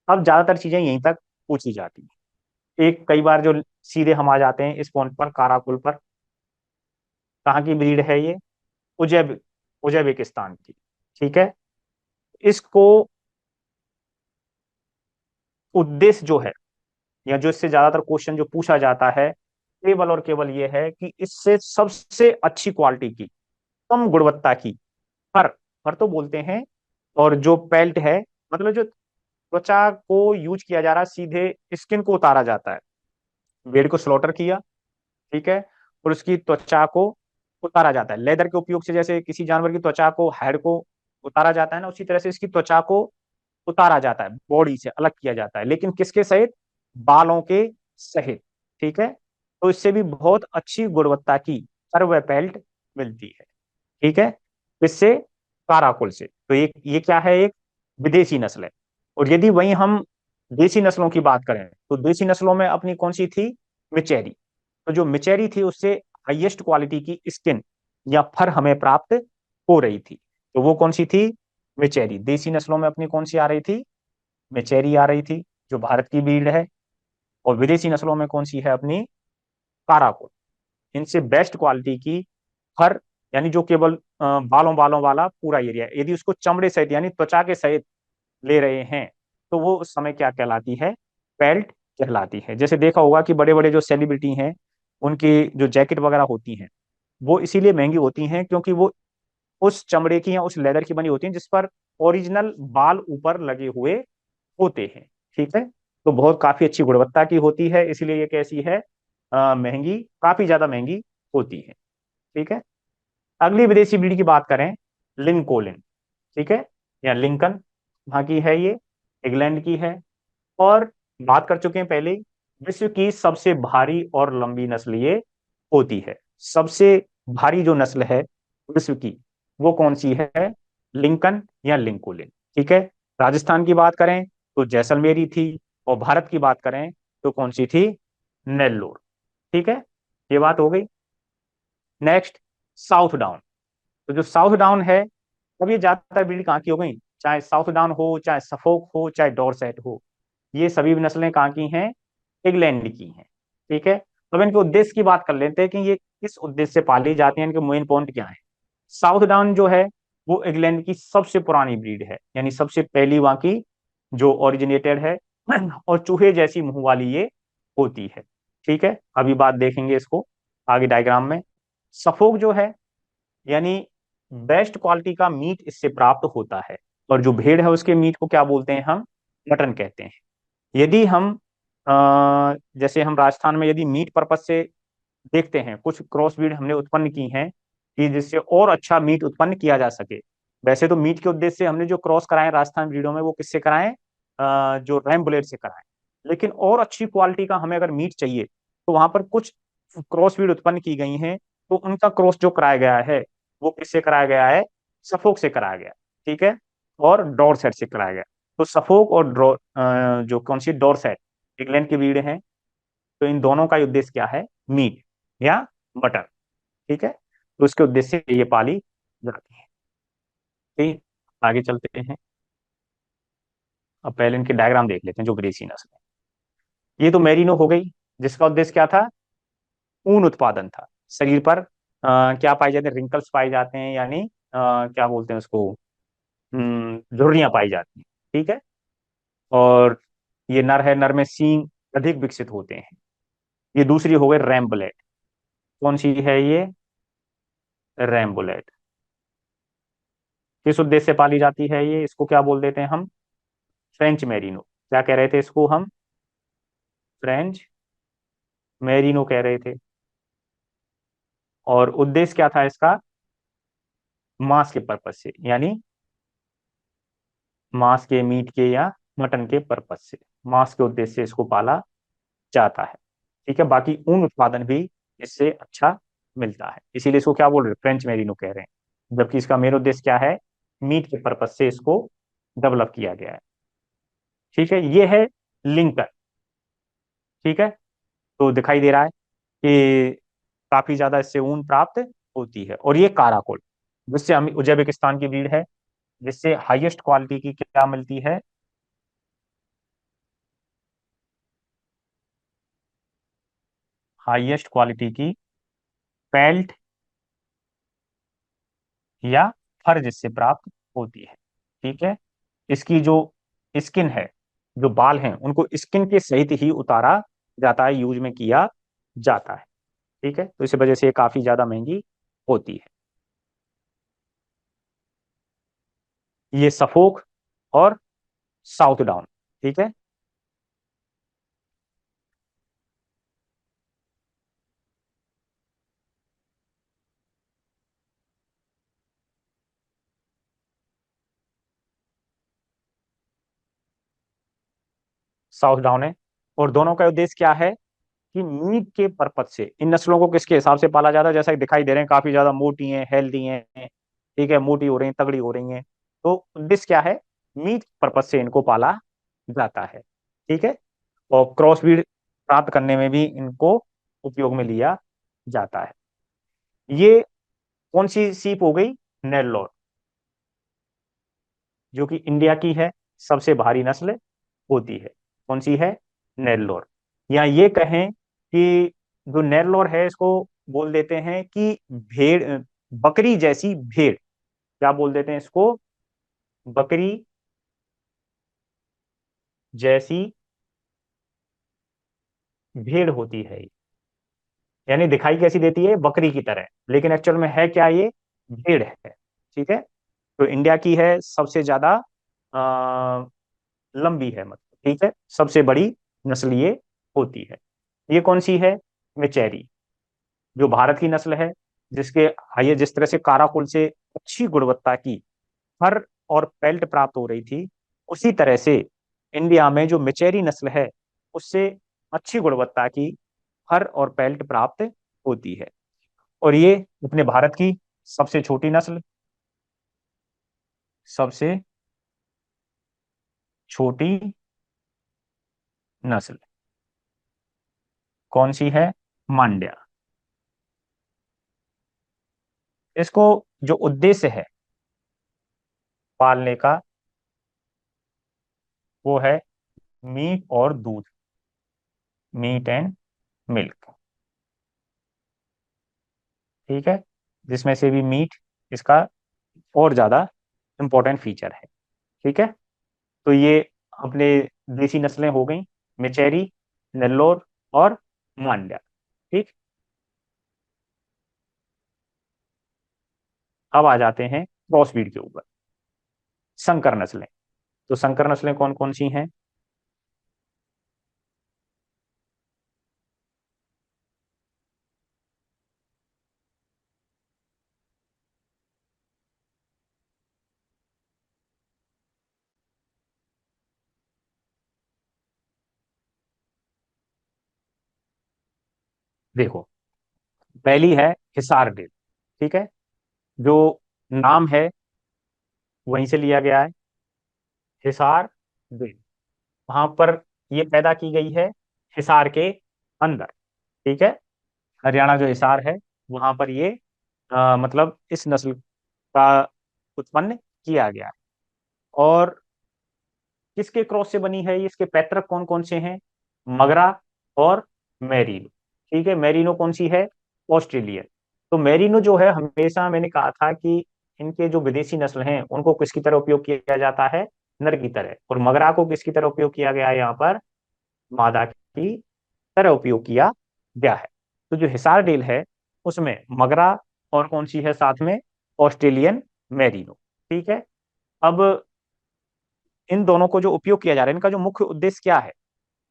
अब ज्यादातर चीजें यहीं तक पूछी जाती हैं। एक कई बार जो सीधे हम आ जाते हैं इस पॉइंट पर, काराकुल पर। कहाँ की ब्रीड है ये? उज्बेकिस्तान की। ठीक है। इसको उद्देश्य जो है, या जो इससे ज्यादातर क्वेश्चन जो पूछा जाता है, केवल और केवल ये है कि इससे सबसे अच्छी क्वालिटी की, कम गुणवत्ता की फर, फर तो बोलते हैं, और जो पेल्ट है, मतलब जो त्वचा को यूज किया जा रहा है, सीधे स्किन को उतारा जाता है। भेड़ को स्लॉटर किया, ठीक है, और उसकी त्वचा को उतारा जाता है लेदर के उपयोग से। जैसे किसी जानवर की त्वचा को, हेड को उतारा जाता है ना, उसी तरह से इसकी त्वचा को उतारा जाता है, बॉडी से अलग किया जाता है, लेकिन किसके सहित? बालों के सहित। ठीक है। तो इससे भी बहुत अच्छी गुणवत्ता की फर व पेल्ट मिलती है। ठीक है। इससे, काराकुल से। तो ये क्या है? एक विदेशी नस्ल है। और यदि वहीं हम देसी नस्लों की बात करें तो देसी नस्लों में अपनी कौन सी थी? मिचेरी। तो जो मिचेरी थी उससे हाईएस्ट क्वालिटी की स्किन या फर हमें प्राप्त हो रही थी। तो वो कौन सी थी? मिचेरी। देसी नस्लों में अपनी कौन सी आ रही थी? मिचेरी आ रही थी, जो भारत की ब्रीड है। और विदेशी नस्लों में कौन सी है अपनी? काराकोल। इनसे बेस्ट क्वालिटी की फर, यानी जो केवल बालों बालों वाला पूरा एरिया है, यदि उसको चमड़े सहित यानी त्वचा के सहित ले रहे हैं तो वो उस समय क्या कहलाती है? पेल्ट कहलाती है। जैसे देखा होगा कि बड़े बड़े जो सेलिब्रिटी हैं उनकी जो जैकेट वगैरह होती हैं वो इसीलिए महंगी होती हैं क्योंकि वो उस चमड़े की या उस लेदर की बनी होती हैं जिस पर ओरिजिनल बाल ऊपर लगे हुए होते हैं। ठीक है। तो बहुत काफी अच्छी गुणवत्ता की होती है, इसलिए ये कैसी है? महंगी, काफी ज्यादा महंगी होती है। ठीक है। अगली विदेशी ब्रीड की बात करें, लिंकोलिन। ठीक है, या लिंकन, वहां की है ये, इंग्लैंड की है। और बात कर चुके हैं पहले ही, विश्व की सबसे भारी और लंबी नस्ल ये होती है। सबसे भारी जो नस्ल है विश्व की, वो कौन सी है? लिंकन या लिंकोलिन। ठीक है। राजस्थान की बात करें तो जैसलमेरी थी, और भारत की बात करें तो कौन सी थी? नेल्लोर। ठीक है, ये बात हो गई। Next, south down. तो जो साउथ डाउन है, अब ये ज्यादातर ब्रीड कहाँ की हो गई? चाहे साउथ डाउन हो, चाहे सफोक हो, चाहे डॉरसेट हो, ये सभी नस्लें कहाँ की हैं? इंग्लैंड की हैं। ठीक है। अब इनके उद्देश्य की बात कर लेते हैं कि ये किस उद्देश्य से पाली जाती हैं, इनके मेन पॉइंट क्या है। साउथ डाउन जो है वो इंग्लैंड की सबसे पुरानी ब्रीड है, यानी सबसे पहली वहां की जो ओरिजिनेटेड है। और चूहे जैसी मुंह वाली ये होती है। ठीक है, अभी बात देखेंगे इसको आगे डायग्राम में। सफोक जो है, यानी बेस्ट क्वालिटी का मीट इससे प्राप्त होता है। और जो भेड़ है उसके मीट को क्या बोलते हैं हम? मटन कहते हैं। यदि हम जैसे हम राजस्थान में यदि मीट पर्पज से देखते हैं, कुछ क्रॉस ब्रीड हमने उत्पन्न की हैं कि जिससे और अच्छा मीट उत्पन्न किया जा सके। वैसे तो मीट के उद्देश्य से हमने जो क्रॉस कराए राजस्थान ब्रीडों में वो किससे कराएं? जो रैम बुलेट से कराएं। लेकिन और अच्छी क्वालिटी का हमें अगर मीट चाहिए तो वहां पर कुछ क्रॉस ब्रीड उत्पन्न की गई हैं, तो उनका क्रॉस जो कराया गया है वो किससे कराया गया है? सफोक से कराया गया, ठीक है, और डॉरसेट से कराया गया। तो सफोक और जो कौन सी डॉरसेट इंग्लैंड की ब्रीड है, तो इन दोनों का उद्देश्य क्या है, मीट या मटन, ठीक है, तो उसके उद्देश्य से ये पाली जाती है। ठीक, आगे चलते हैं। अब पहले इनके डायग्राम देख लेते हैं जो विदेशी नस्ल है। ये तो मेरिनो हो गई, जिसका उद्देश्य क्या था, ऊन उत्पादन था। शरीर पर क्या पाए जाते हैं, रिंकल्स पाए जाते हैं, यानी क्या बोलते हैं उसको, झुर्रियां पाई जाती हैं, ठीक है। और ये नर है, नर में सींग अधिक विकसित होते हैं। ये दूसरी हो गई रैम्बुलेट। कौन सी है ये, रैम्बुलेट। किस उद्देश्य से पाली जाती है ये, इसको क्या बोल देते हैं हम, फ्रेंच मेरिनो। क्या कह रहे थे इसको हम, फ्रेंच मेरिनो कह रहे थे। और उद्देश्य क्या था इसका, मांस के पर्पज से, यानी मांस के, मीट के या मटन के पर्पज से, मांस के उद्देश्य से इसको पाला जाता है, ठीक है। बाकी ऊन उत्पादन भी इससे अच्छा मिलता है, इसीलिए इसको क्या बोल रहे हैं, फ्रेंच मेरिनो कह रहे हैं। जबकि इसका मेन उद्देश्य क्या है, मीट के पर्पज से इसको डेवलप किया गया है, ठीक है। ये है लिंकन, ठीक है। तो दिखाई दे रहा है कि काफी ज्यादा इससे ऊन प्राप्त होती है। और ये काराकोल, जिससे हम उज्बेकिस्तान की ब्रीड है, जिससे हाईएस्ट क्वालिटी की क्या मिलती है, हाईएस्ट क्वालिटी की पेल्ट या फर जिससे प्राप्त होती है, ठीक है। इसकी जो स्किन है, जो बाल हैं, उनको स्किन के सहित ही उतारा जाता है, यूज में किया जाता है, ठीक है। तो इस वजह से ये काफी ज्यादा महंगी होती है। ये सफोक और साउथ डाउन, ठीक है। साउथ डाउन है। और दोनों का उद्देश्य क्या है, कि मीट के पर्पज से इन नस्लों को किसके हिसाब से पाला जाता है, जैसा कि दिखाई दे रहे हैं काफी ज्यादा मोटी हैं, हेल्दी हैं, ठीक है, मोटी हो रही हैं, तगड़ी हो रही हैं। तो उद्देश्य क्या है, मीट पर्पज से इनको पाला जाता है, ठीक है। और क्रॉस ब्रीड प्राप्त करने में भी इनको उपयोग में लिया जाता है। ये कौन सी सीप हो गई, नेल्लोर, जो कि इंडिया की है, सबसे भारी नस्ल होती है। कौन सी है, नेल्लोर। या ये कहें कि जो नेल्लोर है, इसको बोल देते हैं कि भेड़, बकरी जैसी भेड़, क्या बोल देते हैं इसको, बकरी जैसी भेड़ होती है। यानी दिखाई कैसी देती है, बकरी की तरह, लेकिन एक्चुअल में है क्या, ये भेड़ है, ठीक है। तो इंडिया की है सबसे ज्यादा अ, लंबी है, मतलब, ठीक है, सबसे बड़ी नस्ल ये होती है। ये कौन सी है, मेचेरी, जो भारत की नस्ल है, जिसके हाइए जिस तरह से काराकुल से अच्छी गुणवत्ता की फर और पेल्ट प्राप्त हो रही थी, उसी तरह से इंडिया में जो मेचेरी नस्ल है, उससे अच्छी गुणवत्ता की फर और पेल्ट प्राप्त होती है। और ये अपने भारत की सबसे छोटी नस्ल, सबसे छोटी नस्ल कौन सी है, मांड्या। इसको जो उद्देश्य है पालने का, वो है मीट और दूध, मीट एंड मिल्क, ठीक है। जिसमें से भी मीट इसका और ज्यादा इंपॉर्टेंट फीचर है, ठीक है। तो ये अपने देसी नस्लें हो गई, मेचेरी, नेल्लोर और मांड्या, ठीक। अब आ जाते हैं क्रॉस ब्रीड के ऊपर, संकर नस्लें। तो संकर नस्लें कौन कौन सी हैं, देखो, पहली है हिसार डेल, ठीक है। जो नाम है, वहीं से लिया गया है। हिसार ब्रीड वहां पर ये पैदा की गई है, हिसार के अंदर। ठीक है, हरियाणा जो हिसार है वहां पर ये मतलब इस नस्ल का उत्पन्न किया गया है। और किसके क्रॉस से बनी है ये, इसके पैतृक कौन कौन से हैं? मगरा और मेरीनो। ठीक है, मेरीनो कौन सी है? ऑस्ट्रेलियन। तो मेरीनो जो है, हमेशा मैंने कहा था कि इनके जो विदेशी नस्ल हैं उनको किसकी तरह उपयोग किया जाता है? नर की तरह। और मगरा को किसकी तरह उपयोग किया गया है यहाँ पर? मादा की तरह उपयोग किया गया है। तो जो हिसार डेल है उसमें मगरा और कौन सी है साथ में? Australian merino. ठीक है। अब इन दोनों को जो उपयोग किया जा रहा है, इनका जो मुख्य उद्देश्य क्या है?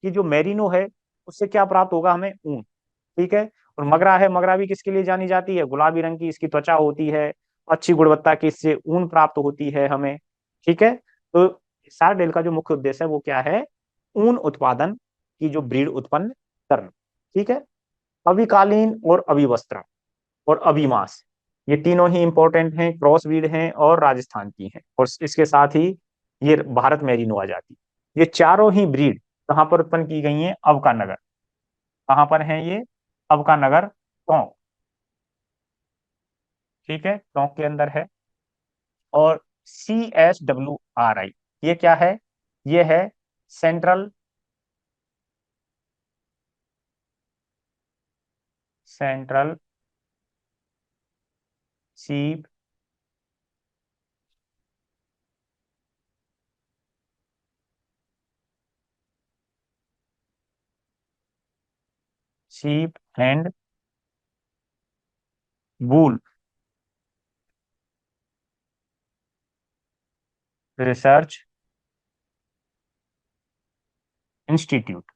कि जो मेरिनो है उससे क्या प्राप्त होगा हमें? ऊन। ठीक है। और मगरा है, मगरा भी किसके लिए जानी जाती है? गुलाबी रंग की इसकी त्वचा होती है, अच्छी गुणवत्ता की इससे ऊन प्राप्त होती है हमें। ठीक है। तो सारडेल का जो मुख्य उद्देश्य है वो क्या है? ऊन उत्पादन की जो ब्रीड उत्पन्न करना। ठीक है। अविकालीन और अविवस्त्रा और अभिमास, ये तीनों ही इंपॉर्टेंट हैं, क्रॉस ब्रीड हैं और राजस्थान की हैं। और इसके साथ ही ये भारत मेरिनो आ जाती है। ये चारों ही ब्रीड कहाँ पर उत्पन्न की गई हैं? अवका नगर। कहाँ पर है ये? अवका नगर, टोंक। ठीक है, टोंक के अंदर है। और CSWRI, ये क्या है? ये है सेंट्रल सेंट्रल सीप सीप एंड वूल रिसर्च इंस्टीट्यूट।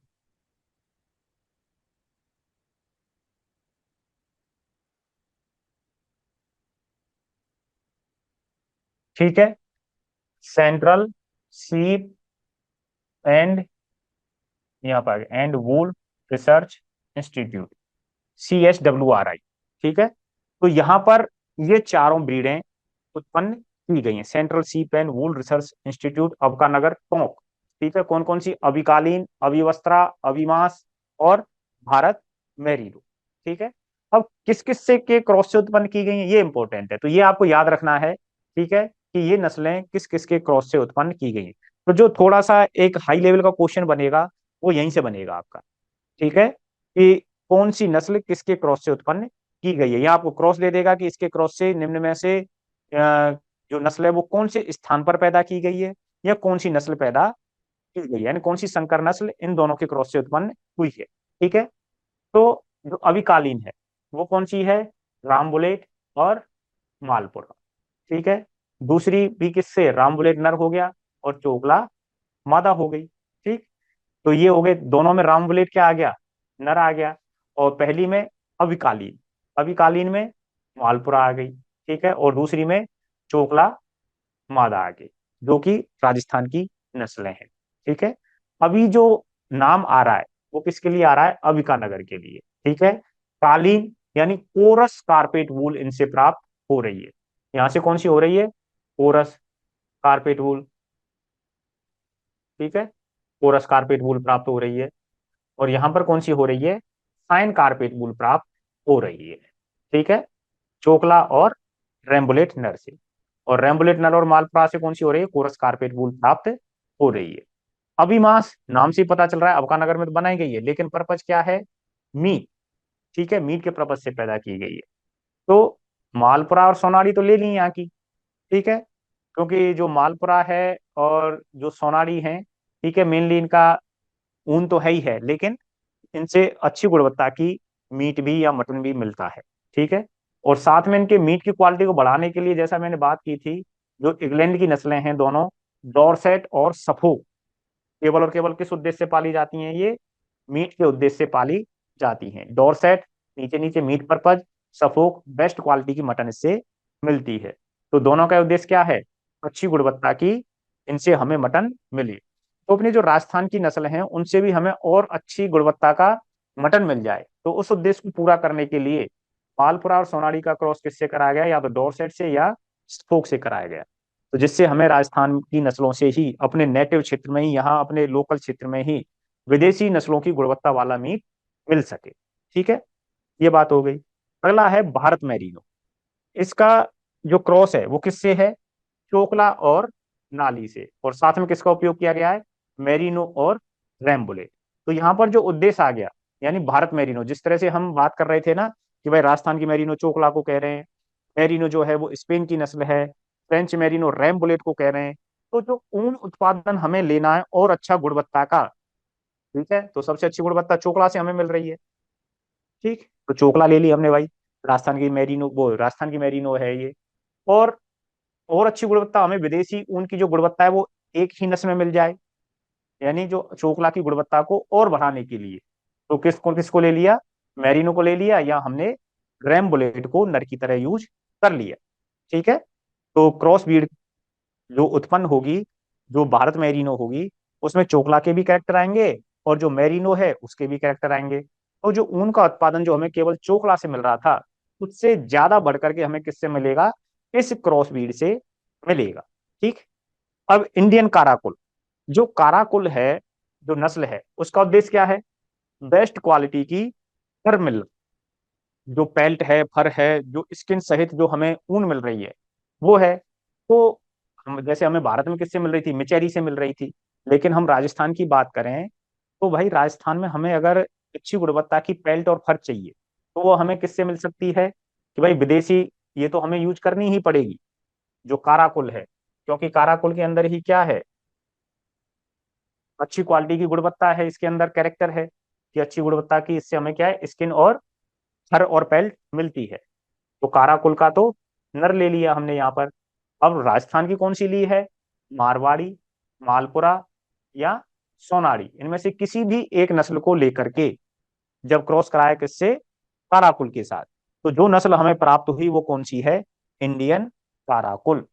ठीक है, सेंट्रल सीप एंड, यहाँ पर and wool research institute, CSWRI। ठीक है। तो यहाँ पर ये चारों ब्रीडें उत्पन्न की गई हैं, central sheep and wool research institute Avikanagar Tonk. ठीक है, कौन कौन सी? अभिकालीन, अभिवस्त्रा, अभिमास और भारत मेरीनो। ठीक है। अब किस किस से के क्रॉस से उत्पन्न की गई हैं ये इंपॉर्टेंट है, तो ये आपको याद रखना है। ठीक है, कि ये नस्लें किस किस के क्रॉस से उत्पन्न की गई हैं। तो जो थोड़ा सा एक हाई लेवल का क्वेश्चन बनेगा वो यहीं से बनेगा आपका। ठीक है, कि कौन सी नस्ल किसके क्रॉस से उत्पन्न की गई है, या आपको क्रॉस दे देगा कि इसके क्रॉस से निम्न में से जो नस्ल है वो कौन से स्थान पर पैदा की गई है, या कौन सी नस्ल पैदा की गई है, यानी कौन सी संकर नस्ल इन दोनों के क्रॉस से उत्पन्न हुई है। ठीक है। तो जो अभिकालीन है वो कौन सी है? राम बुलेट और मालपुरा। ठीक है। दूसरी भी किससे? राम बुलेट नर हो गया और चोगला मादा हो गई। ठीक। तो ये हो गए, दोनों में राम बुलेट क्या आ गया? नर आ गया। और पहली में अविकालीन, अविकालीन में मालपुरा आ गई। ठीक है। और दूसरी में चोकला मादा आ गई, जो कि राजस्थान की नस्लें हैं। ठीक है। अभी जो नाम आ रहा है वो किसके लिए आ रहा है? अविकानगर के लिए। ठीक है। कालीन यानी कोरस कारपेट वूल इनसे प्राप्त हो रही है। यहां से कौन सी हो रही है? कोरस कारपेट वूल। ठीक है, कोरस कारपेट वूल प्राप्त हो रही है। और यहां पर कौन सी हो रही है? फाइन कारपेट वूल प्राप्त हो रही है। ठीक है, चोकला और रेम्बुलेट नर से। और रेम्बुलेट नर और मालपुरा से कौन सी हो रही है? कोरस कारपेट वूल प्राप्त हो रही है। अभिमास नाम से ही पता चल रहा है, अबकानगर में तो बनाई गई है, लेकिन पर्पज क्या है? मीट। ठीक है, मीट के पर्पज से पैदा की गई है। तो मालपुरा और सोनारी तो ले ली यहाँ की। ठीक है, क्योंकि जो मालपुरा है और जो सोनारी है, ठीक है, मेनली इनका ऊन तो है ही है, लेकिन इनसे अच्छी गुणवत्ता की मीट भी या मटन भी मिलता है। ठीक है। और साथ में इनके मीट की क्वालिटी को बढ़ाने के लिए, जैसा मैंने बात की थी, जो इंग्लैंड की नस्लें हैं दोनों, डॉरसेट और सफोक, केवल और केवल किस उद्देश्य से पाली जाती हैं? ये मीट के उद्देश्य से पाली जाती हैं। डॉरसेट नीचे नीचे meat purpose, Suffolk best quality की मटन इससे मिलती है। तो दोनों का उद्देश्य क्या है? अच्छी गुणवत्ता की इनसे हमें मटन मिले। तो अपनी जो राजस्थान की नस्ल है उनसे भी हमें और अच्छी गुणवत्ता का मटन मिल जाए, तो उस उद्देश्य को पूरा करने के लिए मालपुरा और सोनाली का क्रॉस किससे कराया गया? या तो डोरसेट से या स्पोक से कराया गया। तो जिससे हमें राजस्थान की नस्लों से ही, अपने नेटिव क्षेत्र में ही, यहाँ अपने लोकल क्षेत्र में ही विदेशी नस्लों की गुणवत्ता वाला मीट मिल सके। ठीक है, ये बात हो गई। अगला है भारत मैरिनो। इसका जो क्रॉस है वो किससे है? चोकला और नाली से, और साथ में किसका उपयोग किया गया है? मेरिनो और रैम्बुले। तो यहाँ पर जो उद्देश्य आ गया, यानी भारत मेरिनो, जिस तरह से हम बात कर रहे थे ना कि भाई राजस्थान की मेरिनो चोकला को कह रहे हैं, मेरिनो जो है वो स्पेन की नस्ल है, फ्रेंच मेरिनो रैम्बुलेट को कह रहे हैं। तो जो ऊन उत्पादन हमें लेना है और अच्छा गुणवत्ता का, ठीक है, तो सबसे अच्छी गुणवत्ता चोकला से हमें मिल रही है। ठीक, तो चोकला ले ली हमने भाई, राजस्थान की मेरिनो, वो राजस्थान की मेरिनो है ये। और अच्छी गुणवत्ता हमें विदेशी ऊन की जो गुणवत्ता है वो एक ही नस्ल में मिल जाए, यानी जो चोकला की गुणवत्ता को और बढ़ाने के लिए, तो किसको किसको ले लिया? मैरिनो को ले लिया, या हमने रैम बुलेट को नर की तरह यूज कर लिया। ठीक है, तो क्रॉस ब्रीड जो उत्पन्न होगी, जो भारत मैरिनो होगी, उसमें चोकला के भी कैरेक्टर आएंगे और जो मैरिनो है उसके भी कैरेक्टर आएंगे। तो जो ऊन का उत्पादन जो हमें केवल चोकला से मिल रहा था, उससे ज्यादा बढ़कर के हमें किससे मिलेगा? इस क्रॉस ब्रीड से मिलेगा। ठीक, अब इंडियन काराकुल, जो काराकुल है, जो नस्ल है, उसका उद्देश्य क्या है? बेस्ट क्वालिटी की फर मिल, जो पेल्ट है, फर है, जो स्किन सहित जो हमें ऊन मिल रही है वो है। तो जैसे हमें भारत में किससे मिल रही थी? मिचेरी से मिल रही थी। लेकिन हम राजस्थान की बात करें, तो भाई राजस्थान में हमें अगर अच्छी गुणवत्ता की पेल्ट और फर चाहिए, तो वो हमें किससे मिल सकती है? कि भाई विदेशी, ये तो हमें यूज करनी ही पड़ेगी, जो काराकुल है, क्योंकि काराकुल के अंदर ही क्या है? अच्छी क्वालिटी की गुणवत्ता है, इसके अंदर कैरेक्टर है कि अच्छी गुणवत्ता की, इससे हमें क्या है? स्किन और फर और पेल्ट मिलती है। तो काराकुल का तो नर ले लिया हमने यहाँ पर। अब राजस्थान की कौन सी ली है? मारवाड़ी, मालपुरा या सोनाड़ी, इनमें से किसी भी एक नस्ल को लेकर के जब क्रॉस कराया किससे? काराकुल के साथ, तो जो नस्ल हमें प्राप्त हुई वो कौन सी है? इंडियन काराकुल।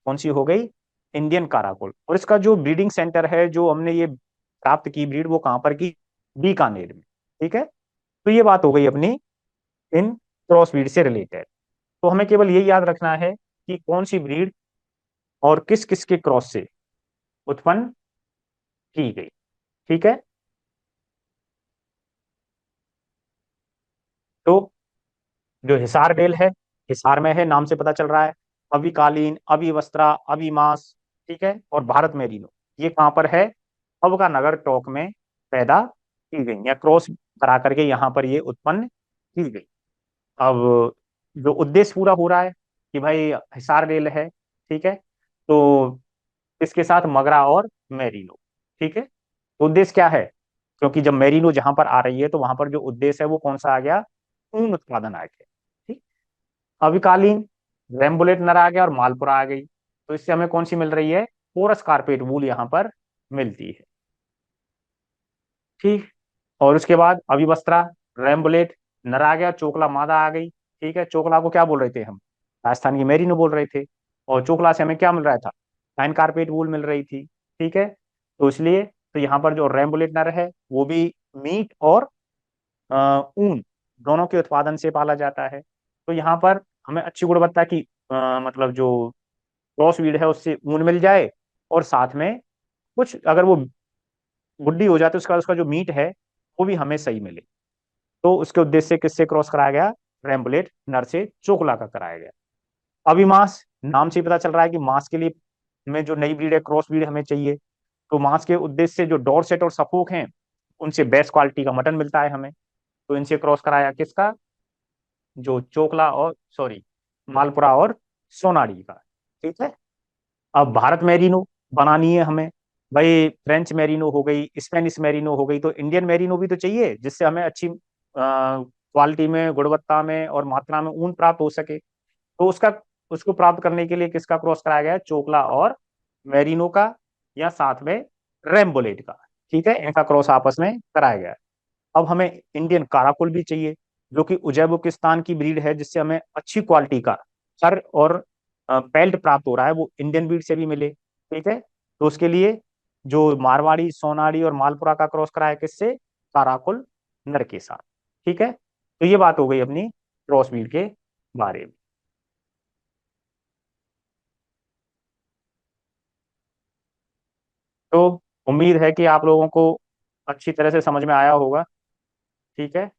कौन सी हो गई? इंडियन काराकुल। और इसका जो ब्रीडिंग सेंटर है, जो हमने ये प्राप्त की ब्रीड, वो कहां पर की? बीकानेर में। ठीक है, तो ये बात हो गई अपनी इन क्रॉस ब्रीड से रिलेटेड। तो हमें केवल यही याद रखना है कि कौन सी ब्रीड और किस किस के क्रॉस से उत्पन्न की गई। ठीक है, तो जो हिसार डेल है, हिसार में है, नाम से पता चल रहा है। अविकालीन, अविवस्त्रा, अविमास, ठीक है, और भारत मेरिनो, ये कहां पर है? अब का नगर टोंक में पैदा की गई, या क्रॉस करा करके यहाँ पर ये उत्पन्न की गई। अब जो उद्देश्य पूरा हो रहा है कि भाई हिसार रेल है, ठीक है, तो इसके साथ मगरा और मेरिनो। ठीक है, तो उद्देश्य क्या है? क्योंकि जब मेरिनो जहां पर आ रही है, तो वहां पर जो उद्देश्य है वो कौन सा आ गया? ऊन उत्पादन आ गया। ठीक, अविकालीन रेम्बुलेट नर आ गया और मालपुरा आ गई, तो इससे हमें कौन सी मिल रही है? पोरस कारपेट वूल यहाँ पर मिलती है। ठीक, और उसके बाद अविवस्त्रा, रेम्बुलेट नर आ गया, चोकला मादा आ गई। ठीक है, चोकला को क्या बोल रहे थे हम? राजस्थान की मेरिनो बोल रहे थे। और चोकला से हमें क्या मिल रहा था? फाइन कारपेट वूल मिल रही थी। ठीक है, तो इसलिए तो यहाँ पर जो रेम्बुलेट नर है वो भी मीट और ऊन दोनों के उत्पादन से पाला जाता है। तो यहाँ पर हमें अच्छी गुणवत्ता की मतलब जो क्रॉस ब्रीड है उससे ऊन मिल जाए, और साथ में कुछ अगर वो गुड्डी हो जाती है, उसका उसका जो मीट है वो भी हमें सही मिले। तो उसके उद्देश्य से किससे क्रॉस कराया गया? रैम्बुलेट नर से चोकला का कराया गया। अभी मांस, नाम से ही पता चल रहा है कि मांस के लिए हमें जो नई ब्रीड है, क्रॉस ब्रीड हमें चाहिए। तो मांस के उद्देश्य से जो डॉर्सेट और सफोक हैं, उनसे बेस्ट क्वालिटी का मटन मिलता है हमें, तो इनसे क्रॉस कराया किसका? जो चोकला और सॉरी मालपुरा और सोनाड़ी का। ठीक है, अब भारत मैरिनो बनानी है हमें। भाई फ्रेंच मैरिनो हो गई, स्पेनिश मैरिनो हो गई, तो इंडियन मैरिनो भी तो चाहिए, जिससे हमें अच्छी क्वालिटी में, गुणवत्ता में और मात्रा में ऊन प्राप्त हो सके। तो उसका, उसको प्राप्त करने के लिए किसका क्रॉस कराया गया? चोकला और मैरिनो का, या साथ में रेम्बोलेट का। ठीक है, इनका क्रॉस आपस में कराया गया। अब हमें इंडियन काराकुल भी चाहिए, जो कि उज्बेकिस्तान की ब्रीड है, जिससे हमें अच्छी क्वालिटी का फर और पेल्ट प्राप्त हो रहा है, वो इंडियन ब्रीड से भी मिले। ठीक है, तो उसके लिए जो मारवाड़ी, सोनाड़ी और मालपुरा का क्रॉस कराया किससे? काराकुल नर के साथ। ठीक है, तो ये बात हो गई अपनी क्रॉस ब्रीड के बारे में। तो उम्मीद है कि आप लोगों को अच्छी तरह से समझ में आया होगा। ठीक है।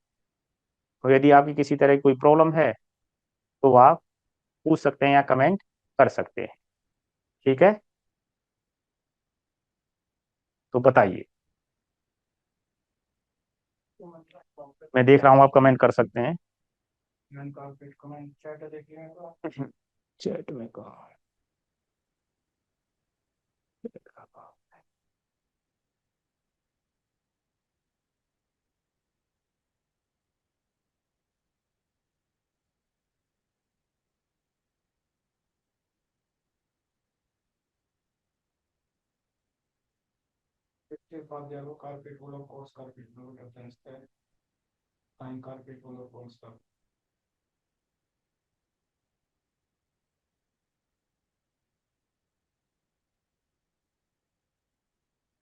और यदि आपकी किसी तरह की कोई प्रॉब्लम है तो आप पूछ सकते हैं या कमेंट कर सकते हैं। ठीक है। तो बताइए। मैं देख रहा हूँ, आप कमेंट कर सकते हैं। चैट में कहा।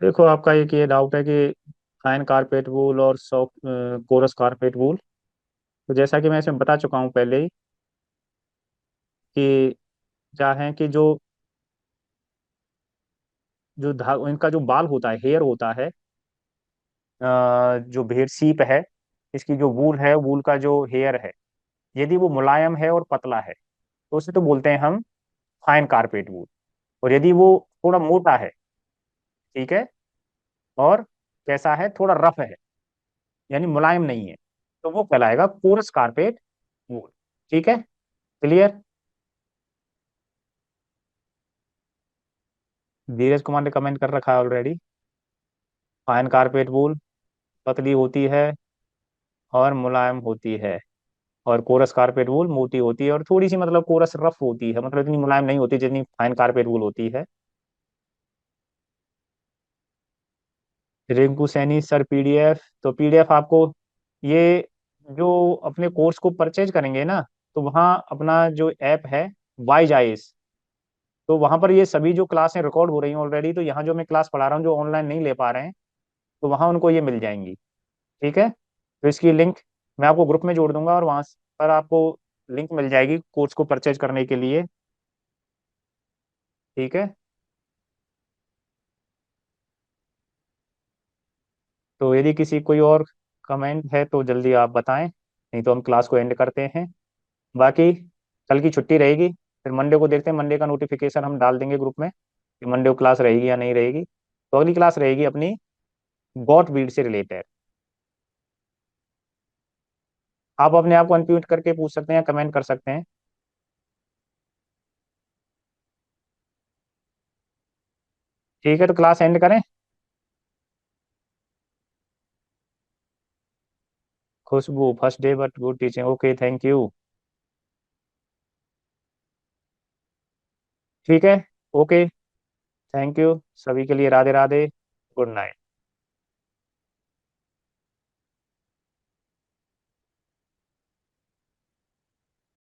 देखो, आपका एक ये डाउट है कि फाइन कारपेट वूल और सॉफ्ट कोरस कारपेट वूल। तो जैसा कि मैं इसमें बता चुका हूँ पहले ही कि क्या है कि इनका जो बाल होता है, हेयर होता है, जो भेड़ सीप है, इसकी जो वूल है, वूल का जो हेयर है, यदि वो मुलायम है और पतला है तो उसे तो बोलते हैं हम फाइन कारपेट वूल। और यदि वो थोड़ा मोटा है, ठीक है, और कैसा है, थोड़ा रफ है, यानी मुलायम नहीं है, तो वो कहलाएगा कोरस कारपेट वूल। ठीक है। क्लियर। धीरज कुमार ने कमेंट कर रखा है ऑलरेडी। फाइन कारपेट वूल पतली होती है और मुलायम होती है, और कोरस कारपेट वूल मोटी होती है और थोड़ी सी, मतलब कोरस रफ होती है, मतलब इतनी मुलायम नहीं होती जितनी फाइन कारपेट वूल होती है। रिंकू सैनी सर, पीडीएफ तो पीडीएफ आपको ये जो अपने कोर्स को परचेज करेंगे ना, तो वहाँ अपना जो ऐप है वाइज आईएस, तो वहाँ पर ये सभी जो क्लासें रिकॉर्ड हो रही हैं ऑलरेडी, तो यहाँ जो मैं क्लास पढ़ा रहा हूँ, जो ऑनलाइन नहीं ले पा रहे हैं, तो वहाँ उनको ये मिल जाएंगी। ठीक है। तो इसकी लिंक मैं आपको ग्रुप में जोड़ दूंगा और वहाँ पर आपको लिंक मिल जाएगी कोर्स को परचेज करने के लिए। ठीक है। तो यदि किसी कोई और कमेंट है तो जल्दी आप बताएं, नहीं तो हम क्लास को एंड करते हैं। बाकी कल की छुट्टी रहेगी, फिर मंडे को देखते हैं, मंडे का नोटिफिकेशन हम डाल देंगे ग्रुप में कि मंडे को क्लास रहेगी या नहीं रहेगी। तो अगली क्लास रहेगी अपनी गॉट वीड से रिलेटेड। आप अपने आप को अनम्यूट करके पूछ सकते हैं या कमेंट कर सकते हैं। ठीक है, तो क्लास एंड करें। Khushboo, first day but good teaching, okay thank you. ठीक है। ओके। थैंक यू सभी के लिए, राधे राधे। Good night.